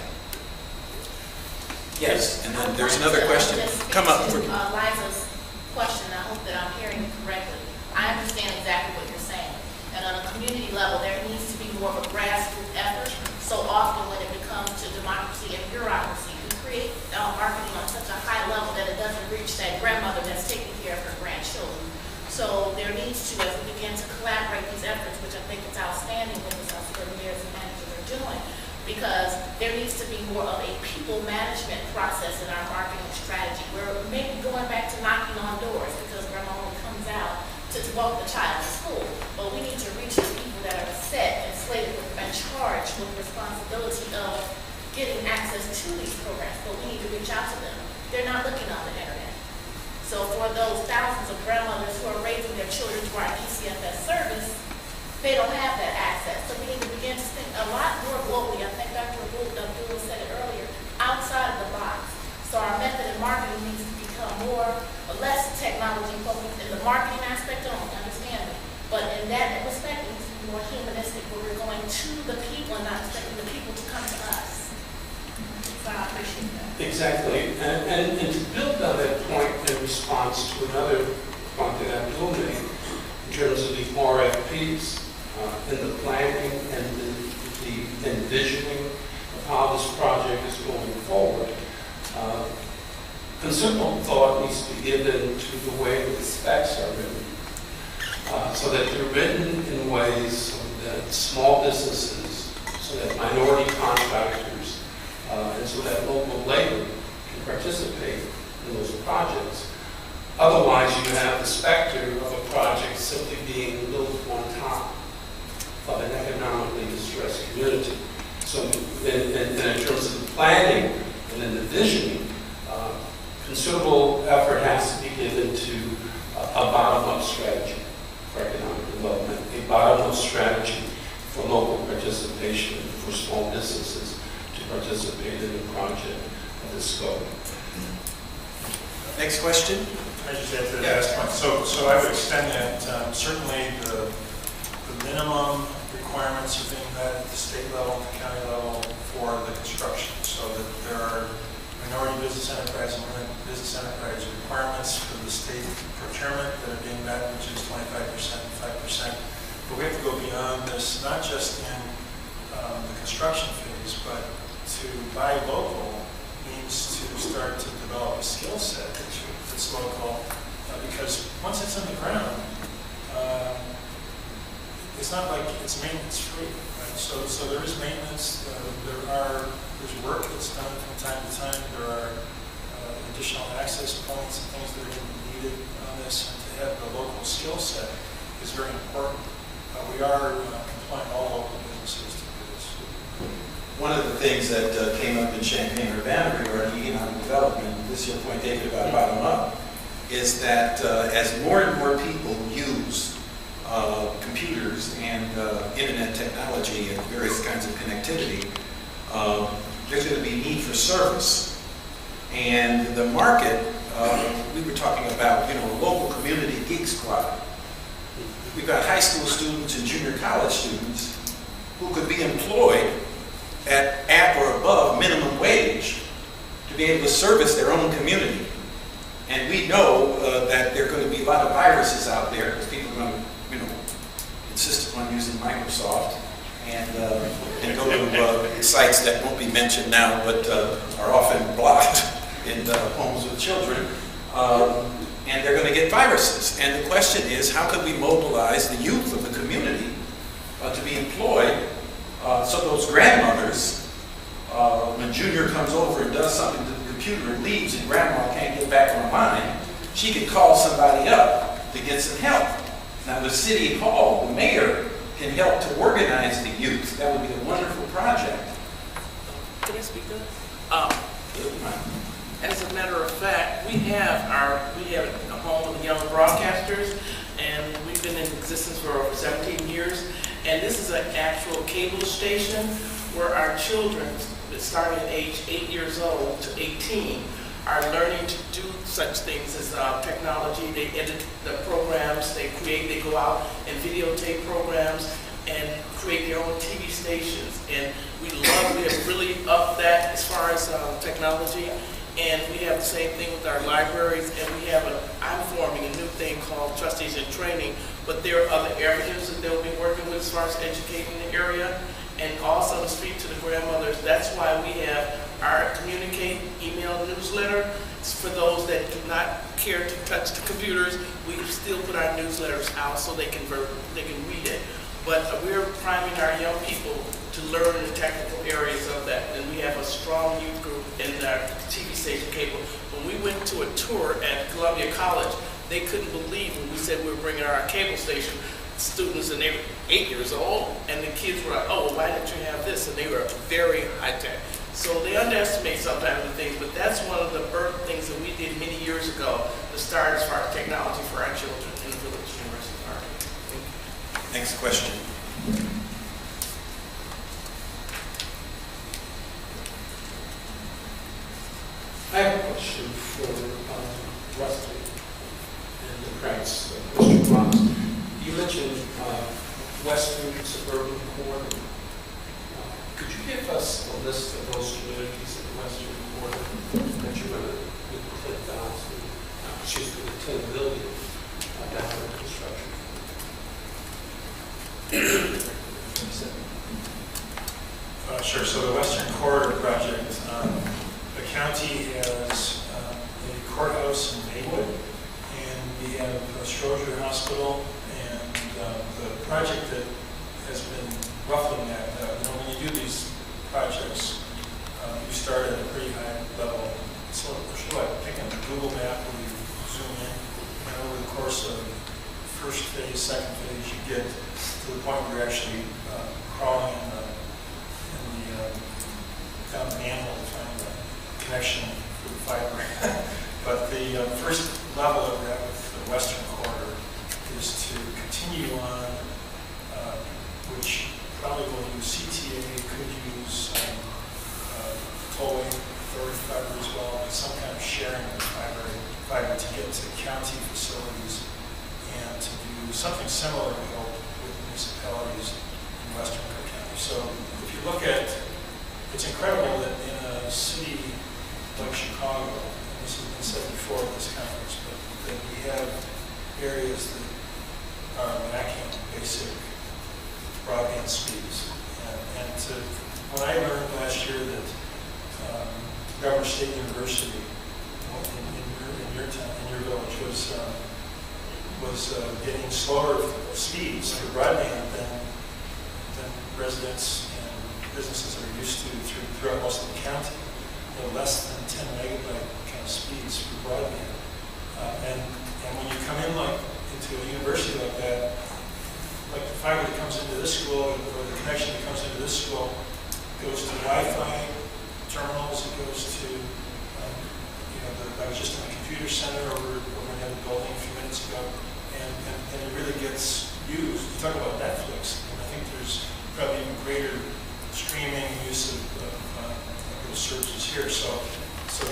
Yes, and then there's another question. Come up. Liza's question, I hope that I'm hearing it correctly. I understand exactly what you're saying. And on a community level, there needs to be more of a grassroots effort. So often when it becomes to democracy and bureaucracy, we create marketing on such a high level that it doesn't reach that grandmother that's taking care of her grandchildren. So there needs to, as we begin to collaborate these efforts, which I think is outstanding with the Suburban mayors and managers are doing, because there needs to be more of a people management process in our marketing strategy. We're maybe going back to knocking on doors because grandma only comes out to walk the child to school. But we need to reach the people that are set and slated and charged with the responsibility of getting access to these programs. But we need to reach out to them. They're not looking on the internet. So for those thousands of grandmothers who are raising their children to our DCFS service, they don't have that access. So we need to begin to think a lot more globally. I think Dr. Abdul said it earlier, outside of the box. So our method in marketing needs to become more or less technology focused in the marketing aspect only, understand it. But in that respect, it needs to be more humanistic, where we're going to the people and not expecting the people to come to us. So I appreciate that. Exactly. And to build on that point in response to another point that Abdul made, in terms of the RFPs, and the planning and the envisioning of how this project is going forward, considerable thought needs to be given to the way that the specs are written, so that they're written in ways so that small businesses, so that minority contractors, and so that local labor can participate in those projects. Otherwise, you have the specter of a project simply being built on top of an economically distressed community. So in terms of the planning and then the visioning, considerable effort has to be given to a bottom-up strategy for economic development, a bottom-up strategy for local participation, for small businesses to participate in a project of this scope. Next question. I just add to the last point. So I would extend that, certainly the minimum requirements are being met at the state level, the county level for the construction, so that there are minority business enterprise and women business enterprise requirements for the state procurement that are being met, which is 25% and 5%. But we have to go beyond this, not just in the construction phase, but to buy local means to start to develop a skill set that's local, because once it's in the ground, it's not like it's maintenance free, right? So there is maintenance, there's work that's done from time to time, there are additional access points and things that are needed on this, and to have the local skill set is very important. We are employing all local businesses to do this. One of the things that came up in Champaign, Urbana regarding economic development, this is your point, David, about bottom up, is that as more and more people use computers and internet technology and various kinds of connectivity, there's going to be need for service. And the market, we were talking about, you know, a local community geek squad. We've got high school students and junior college students who could be employed at or above minimum wage to be able to service their own community. And we know that there are going to be a lot of viruses out there because people are going to, you know, insist upon using Microsoft and go to sites that won't be mentioned now, but are often blocked in homes with children. And they're going to get viruses. And the question is, how can we mobilize the youth of the community to be employed so those grandmothers, when Junior comes over and does something to the computer and leaves and grandma can't get back online, she can call somebody up to get some help. Now the city hall, the mayor, can help to organize the youth. That would be a wonderful project. Can I speak to that? As a matter of fact, we have a home of young broadcasters, and we've been in existence for over 17 years. And this is an actual cable station where our children, starting at age 8 years old to 18, are learning to do such things as technology. They edit the programs, they go out and videotape programs and create their own TV stations. And we have really upped that as far as technology. And we have the same thing with our libraries, and I'm forming a new thing called Trustees in Training, but there are other areas that they'll be working with as far as educating the area. And also to speak to the grandmothers, that's why we have our Communicate email newsletter. It's for those that do not care to touch the computers. We still put our newsletters out so they can read it. But we're priming our young people to learn the technical areas of that. And we have a strong youth group in our TV station cable. When we went to a tour at Columbia College, they couldn't believe when we said we were bringing our cable station students, and they were 8 years old, and the kids were like, oh, well, why didn't you have this? And they were very high-tech. So they underestimate sometimes the things, but that's one of the birth things that we did many years ago to start as far as technology for our children in the Village University Park. Next question. I have a question for Rusty and perhaps Mr. Ross. You mentioned Western Suburban Corridor. Could you give us a list of those communities in the Western Corridor that you're going to put down to, the $10 billion down in construction? Sure. So the Western Corridor project, the county has a courthouse in Maywood, and we have a Stroger Hospital, and the project that has been roughly mapped out. You know, when you do these projects, you start at a pretty high level. So like picking a Google map where you zoom in, and over the course of first phase, second phase, you get to the point where you're actually crawling in the manhole to find the connection for the fiber. But the first level that we're at with the Western Corridor is to continue on, which probably will use CTA, could use tollway authority fiber as well, but some kind of sharing of fiber to get to county facilities and to do something similar, we hope, with municipalities in Western Cook County. So if you look at, it's incredible that in a city like Chicago, and this has been said before at this conference, but that we have areas that are lacking basic broadband speeds. And when I learned last year that Governor State University in your town, in your village, was getting slower speeds for broadband than residents and businesses are used to throughout most of the county. Less than 10 megabyte kind of speeds for broadband. And when you come in into a university like that, like the fiber that comes into this school or the connection that comes into this school goes to Wi-Fi terminals, it goes to, I was just in the computer center over in the building a few minutes ago, and it really gets used. You talk about Netflix, and I think there's probably even greater streaming use of research is here. So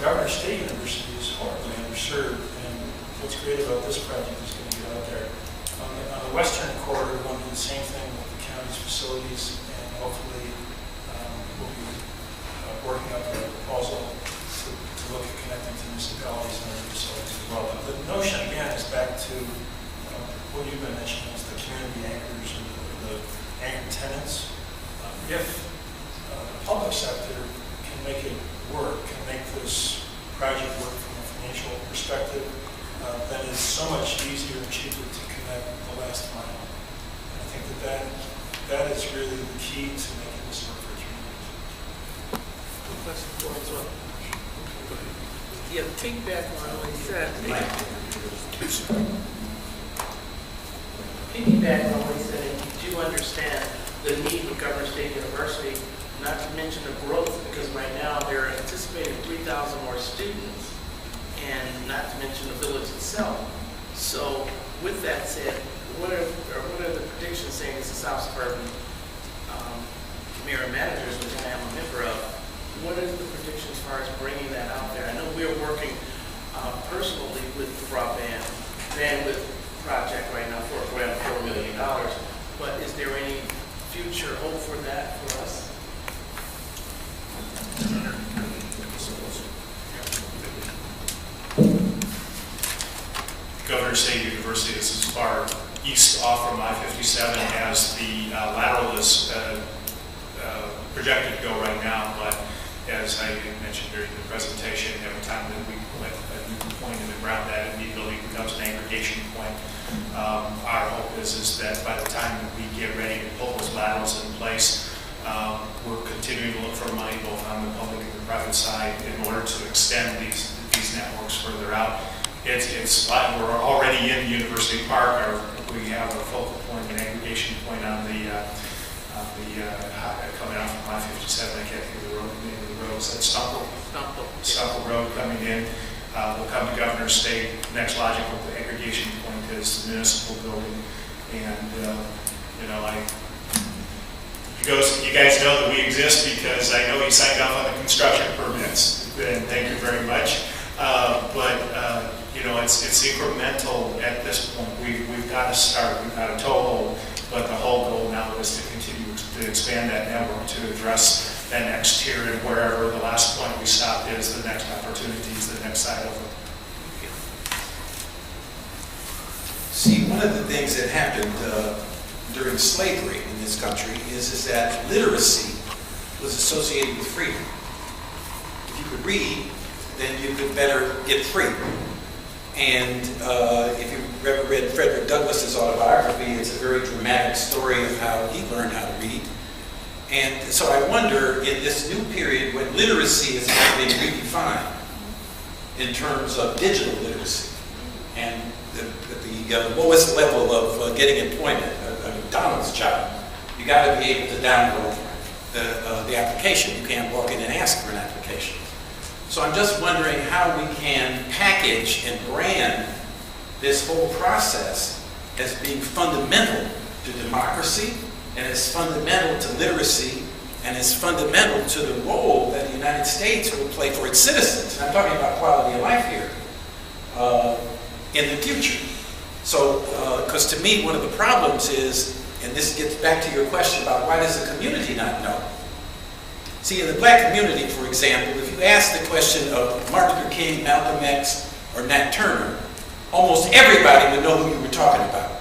Governor State University is horribly underserved, and what's great about this project is going to get out there. On the western corridor, we're going to do the same thing with the county's facilities, and hopefully we'll be working up a proposal to look at connecting to municipalities and other facilities as well. But the notion, again, is back to what you've been mentioning, is the community anchors and the anchor tenants. If the public sector can make it work, can make this project work from a financial perspective, then it's so much easier and cheaper to connect the last mile. And I think that is really the key to making this work for communities. Yeah, piggyback on what he said. Piggyback on what he said, and you do understand the need of Governor State University, not to mention the growth, because right now they're anticipating 3,000 more students, and not to mention the village itself. So with that said, what are the predictions saying as the South Suburban mayor and managers, which I am a member of, what is the prediction as far as bringing that out there? I know we're working personally with the broadband bandwidth project right now for around $4 million, but is there any future hope for that for us? Governor State University is as far east off from I-57 as the lateral is projected to go right now, but as I mentioned during the presentation, every time that we put a new point in the ground, that immediately becomes an aggregation point. Our hope is that by the time that we get ready to pull those laterals in place, we're continuing to look for money both on the public and the private side in order to extend these networks further out. We're already in University Park. We have a focal point, an aggregation point on the coming out from I-57. I can't think of the name of the road. Is that Stumple Road coming in? We'll come to Governor State. Next logical aggregation point is the municipal building, and you guys know that we exist because I know you signed off on the construction permits, and thank you very much. It's incremental at this point. We've got to start. We've got a toehold, but the whole goal now is to continue to expand that network to address that next tier, and wherever the last point we stopped is, the next opportunity is the next side over. See, one of the things that happened during slavery in this country is that literacy was associated with freedom. If you could read, then you could better get free. And if you've ever read Frederick Douglass's autobiography, it's a very dramatic story of how he learned how to read. And so I wonder, in this new period when literacy is now being redefined in terms of digital literacy, and the lowest level of getting employment, a McDonald's job, you got to be able to download the application. You can't walk in and ask for an application. So I'm just wondering how we can package and brand this whole process as being fundamental to democracy, and as fundamental to literacy, and as fundamental to the role that the United States will play for its citizens. And I'm talking about quality of life here in the future. So, because to me, one of the problems is, and this gets back to your question about why does the community not know? See, in the black community, for example, if you ask the question of Martin Luther King, Malcolm X, or Nat Turner, almost everybody would know who you were talking about.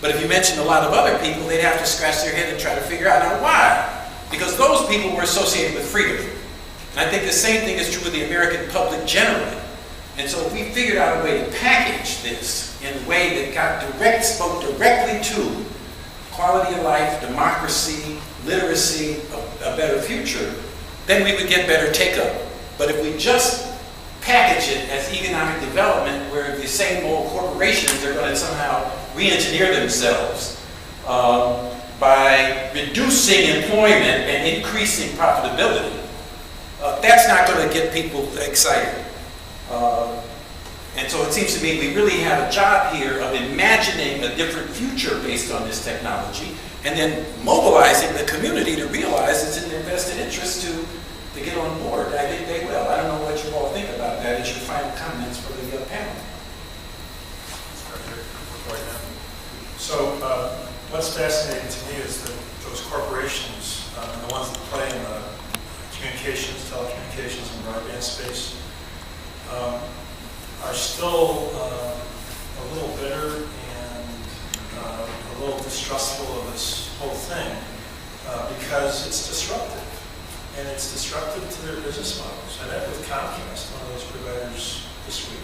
But if you mentioned a lot of other people, they'd have to scratch their head and try to figure out, now why? Because those people were associated with freedom. And I think the same thing is true of the American public generally. And so if we figured out a way to package this in a way that spoke directly to quality of life, democracy, literacy, a better future, then we would get better take-up. But if we just package it as economic development, where the same old corporations are going to somehow re-engineer themselves by reducing employment and increasing profitability, that's not going to get people excited. And so it seems to me we really have a job here of imagining a different future based on this technology, and then mobilizing the community to realize it's in their vested interest to get on board. I think they will. I don't know what you all think about that as your final comments for the panel. So what's fascinating to me is that those corporations, the ones that play in the communications, telecommunications, and broadband space, are still a little bitter and a little distrustful of this whole thing because it's disruptive. And it's disruptive to their business models. I met with Comcast, one of those providers, this week.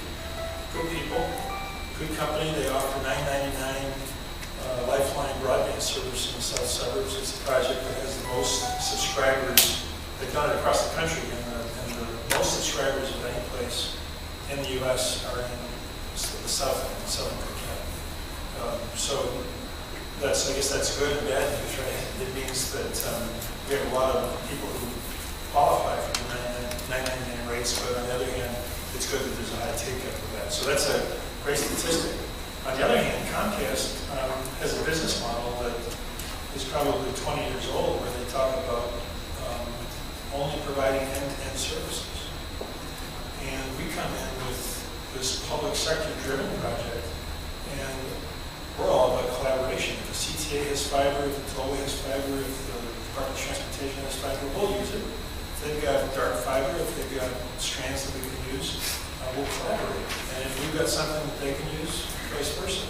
Good people, good company. They offer $9.99 Lifeline broadband service in the south suburbs. It's a project that has the most subscribers. They've done it across the country, and the most subscribers of any place in the U.S. are in the south and southern Cook. So that's, I guess that's good and bad news, right? It means that we have a lot of people who qualify for the $9.99 rates, but on the other hand, it's good that there's a high take-up of that. So that's a great statistic. On the other hand, Comcast has a business model that is probably 20 years old, where they talk about only providing end-to-end services. And we come in with this public sector-driven project, and we're all about collaboration. If the CTA has fiber, if the tollway has fiber, if the Department of Transportation has fiber, we'll use it. If they've got dark fiber, if they've got strands that we can use, we'll collaborate. And if we've got something that they can use, vice versa.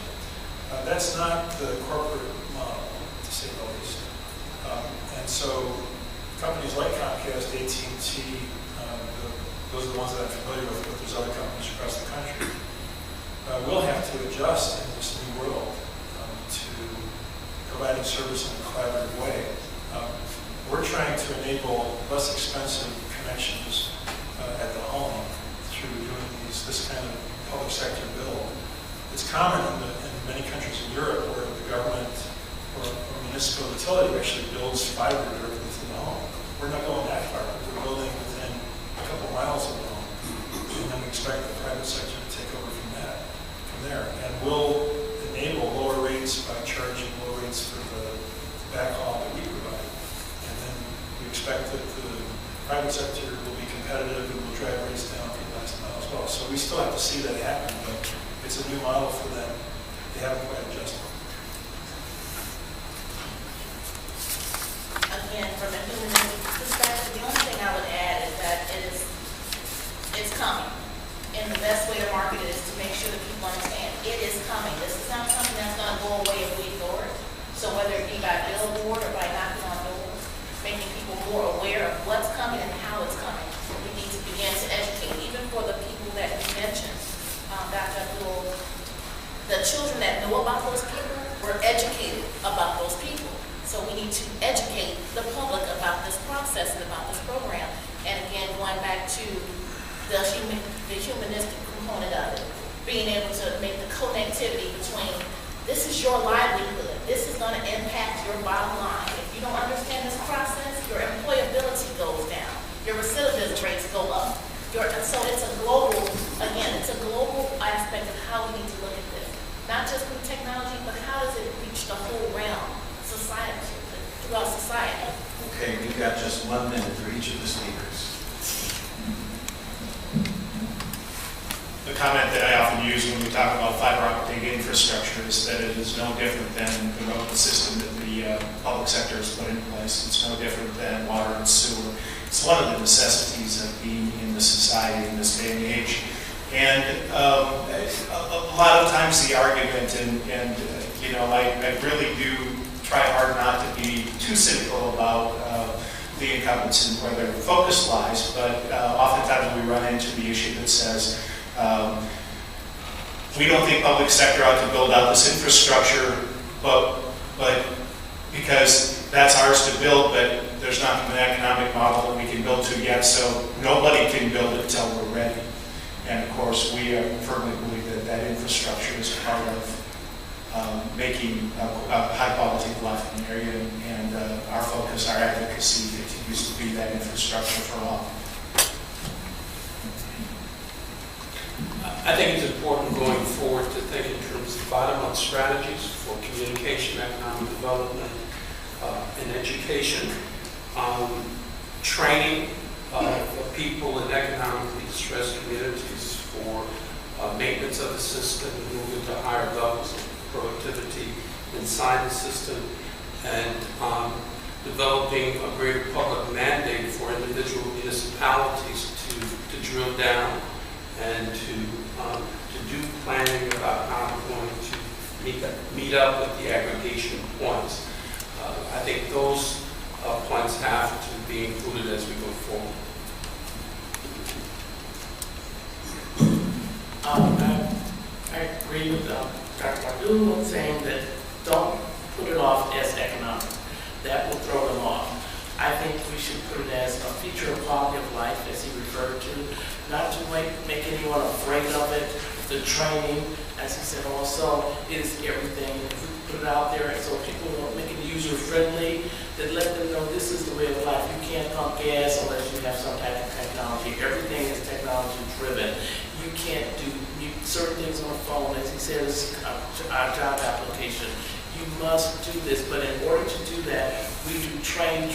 That's not the corporate model, to say the least. And so companies like Comcast, AT&T, those are the ones that I'm familiar with, but there's other companies across the country, will have to adjust in this new world to providing service in a collaborative way. We're trying to enable less expensive connections at the home through doing this kind of public sector build. It's common in many countries in Europe where the government or municipal utility actually builds fiber directly to the home. We're not going that far. We're building within a couple miles of the home, and then we expect the private sector to take over from there. And we'll enable lower rates by charging low rates for the backhaul that we provide. And then we expect that the private sector will be competitive and will drive rates down for the last mile as well. So we still have to see that happen, but it's a new model for them. They haven't quite adjusted. Again, from a human perspective, the only thing I would add is that it's coming. And the best way to market it is to make sure that people understand it is coming. This is not something that's going to go away if we ignore it. So whether it be by billboard or by knocking on doors, making people more aware of what's coming and how it's coming, we need to begin to educate, even for the people that you mentioned. Dr. Abdul, the children that know about those people were educated about those people. So we need to educate the public about this process and about this program. And again, going back to the humanistic component of it, being able to make the connectivity between this is your livelihood, this is going to impact your bottom line. If you don't understand this process, your employability goes down, your recidivism rates go up. So it's a global, again, it's a global aspect of how we need to look at this. Not just with technology, but how does it reach the whole realm, society, throughout society? Okay, we've got just 1 minute for each of the speakers. The comment that I often use when we talk about fiber optic infrastructure is that it is no different than the road system that the public sector has put in place. It's no different than water and sewer. It's one of the necessities of being in the society in this day and age. And a lot of times the argument, and you know, I really do try hard not to be too cynical about the incumbents and where their focus lies, but oftentimes we run into the issue that says, we don't think public sector ought to build out this infrastructure, but because that's ours to build, but there's not an economic model that we can build to yet, so nobody can build it until we're ready. And of course, we firmly believe that that infrastructure is part of making a high quality of life in the area, and our focus, our advocacy continues to be that infrastructure for all. I think it's important going forward to think in terms of bottom-up strategies for communication, economic development, and education, training, of people in economically distressed communities for maintenance of the system, and moving to higher levels of productivity inside the system, and developing a greater public mandate for individual municipalities to drill down and to do planning about how we're going to meet up with the aggregation points. I think those points have to be included as we go forward. I agree with Dr. Abdul in saying that don't put it off as economic. That will throw them off. I think we should put it as a feature of quality of life, as he referred to, not to make anyone afraid of it. The training, as he said also, is everything. If we put it out there so people will make it user-friendly, that let them know this is the way of life. You can't pump gas unless you have some type of technology. Everything is technology-driven. You can't do certain things on the phone, as he said, it's our job application. You must do this, but in order to do that, we do train,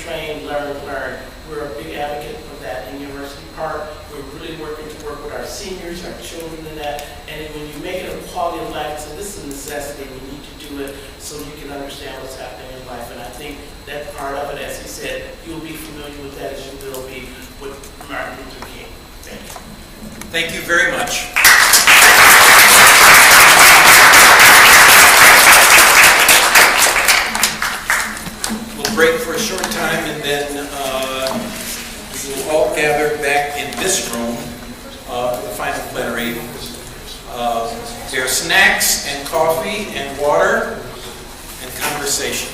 learn. We're a big advocate for that in University Park. We're really working to work with our seniors, our children in that. And when you make it a quality of life, so this is a necessity, we need to do it so you can understand what's happening in life. And I think that part of it, as he said, you'll be familiar with that as you will be with Martin Luther King. Thank you. Thank you very much. Break for a short time, and then we will all gather back in this room for the final plenary. There are snacks and coffee and water and conversation.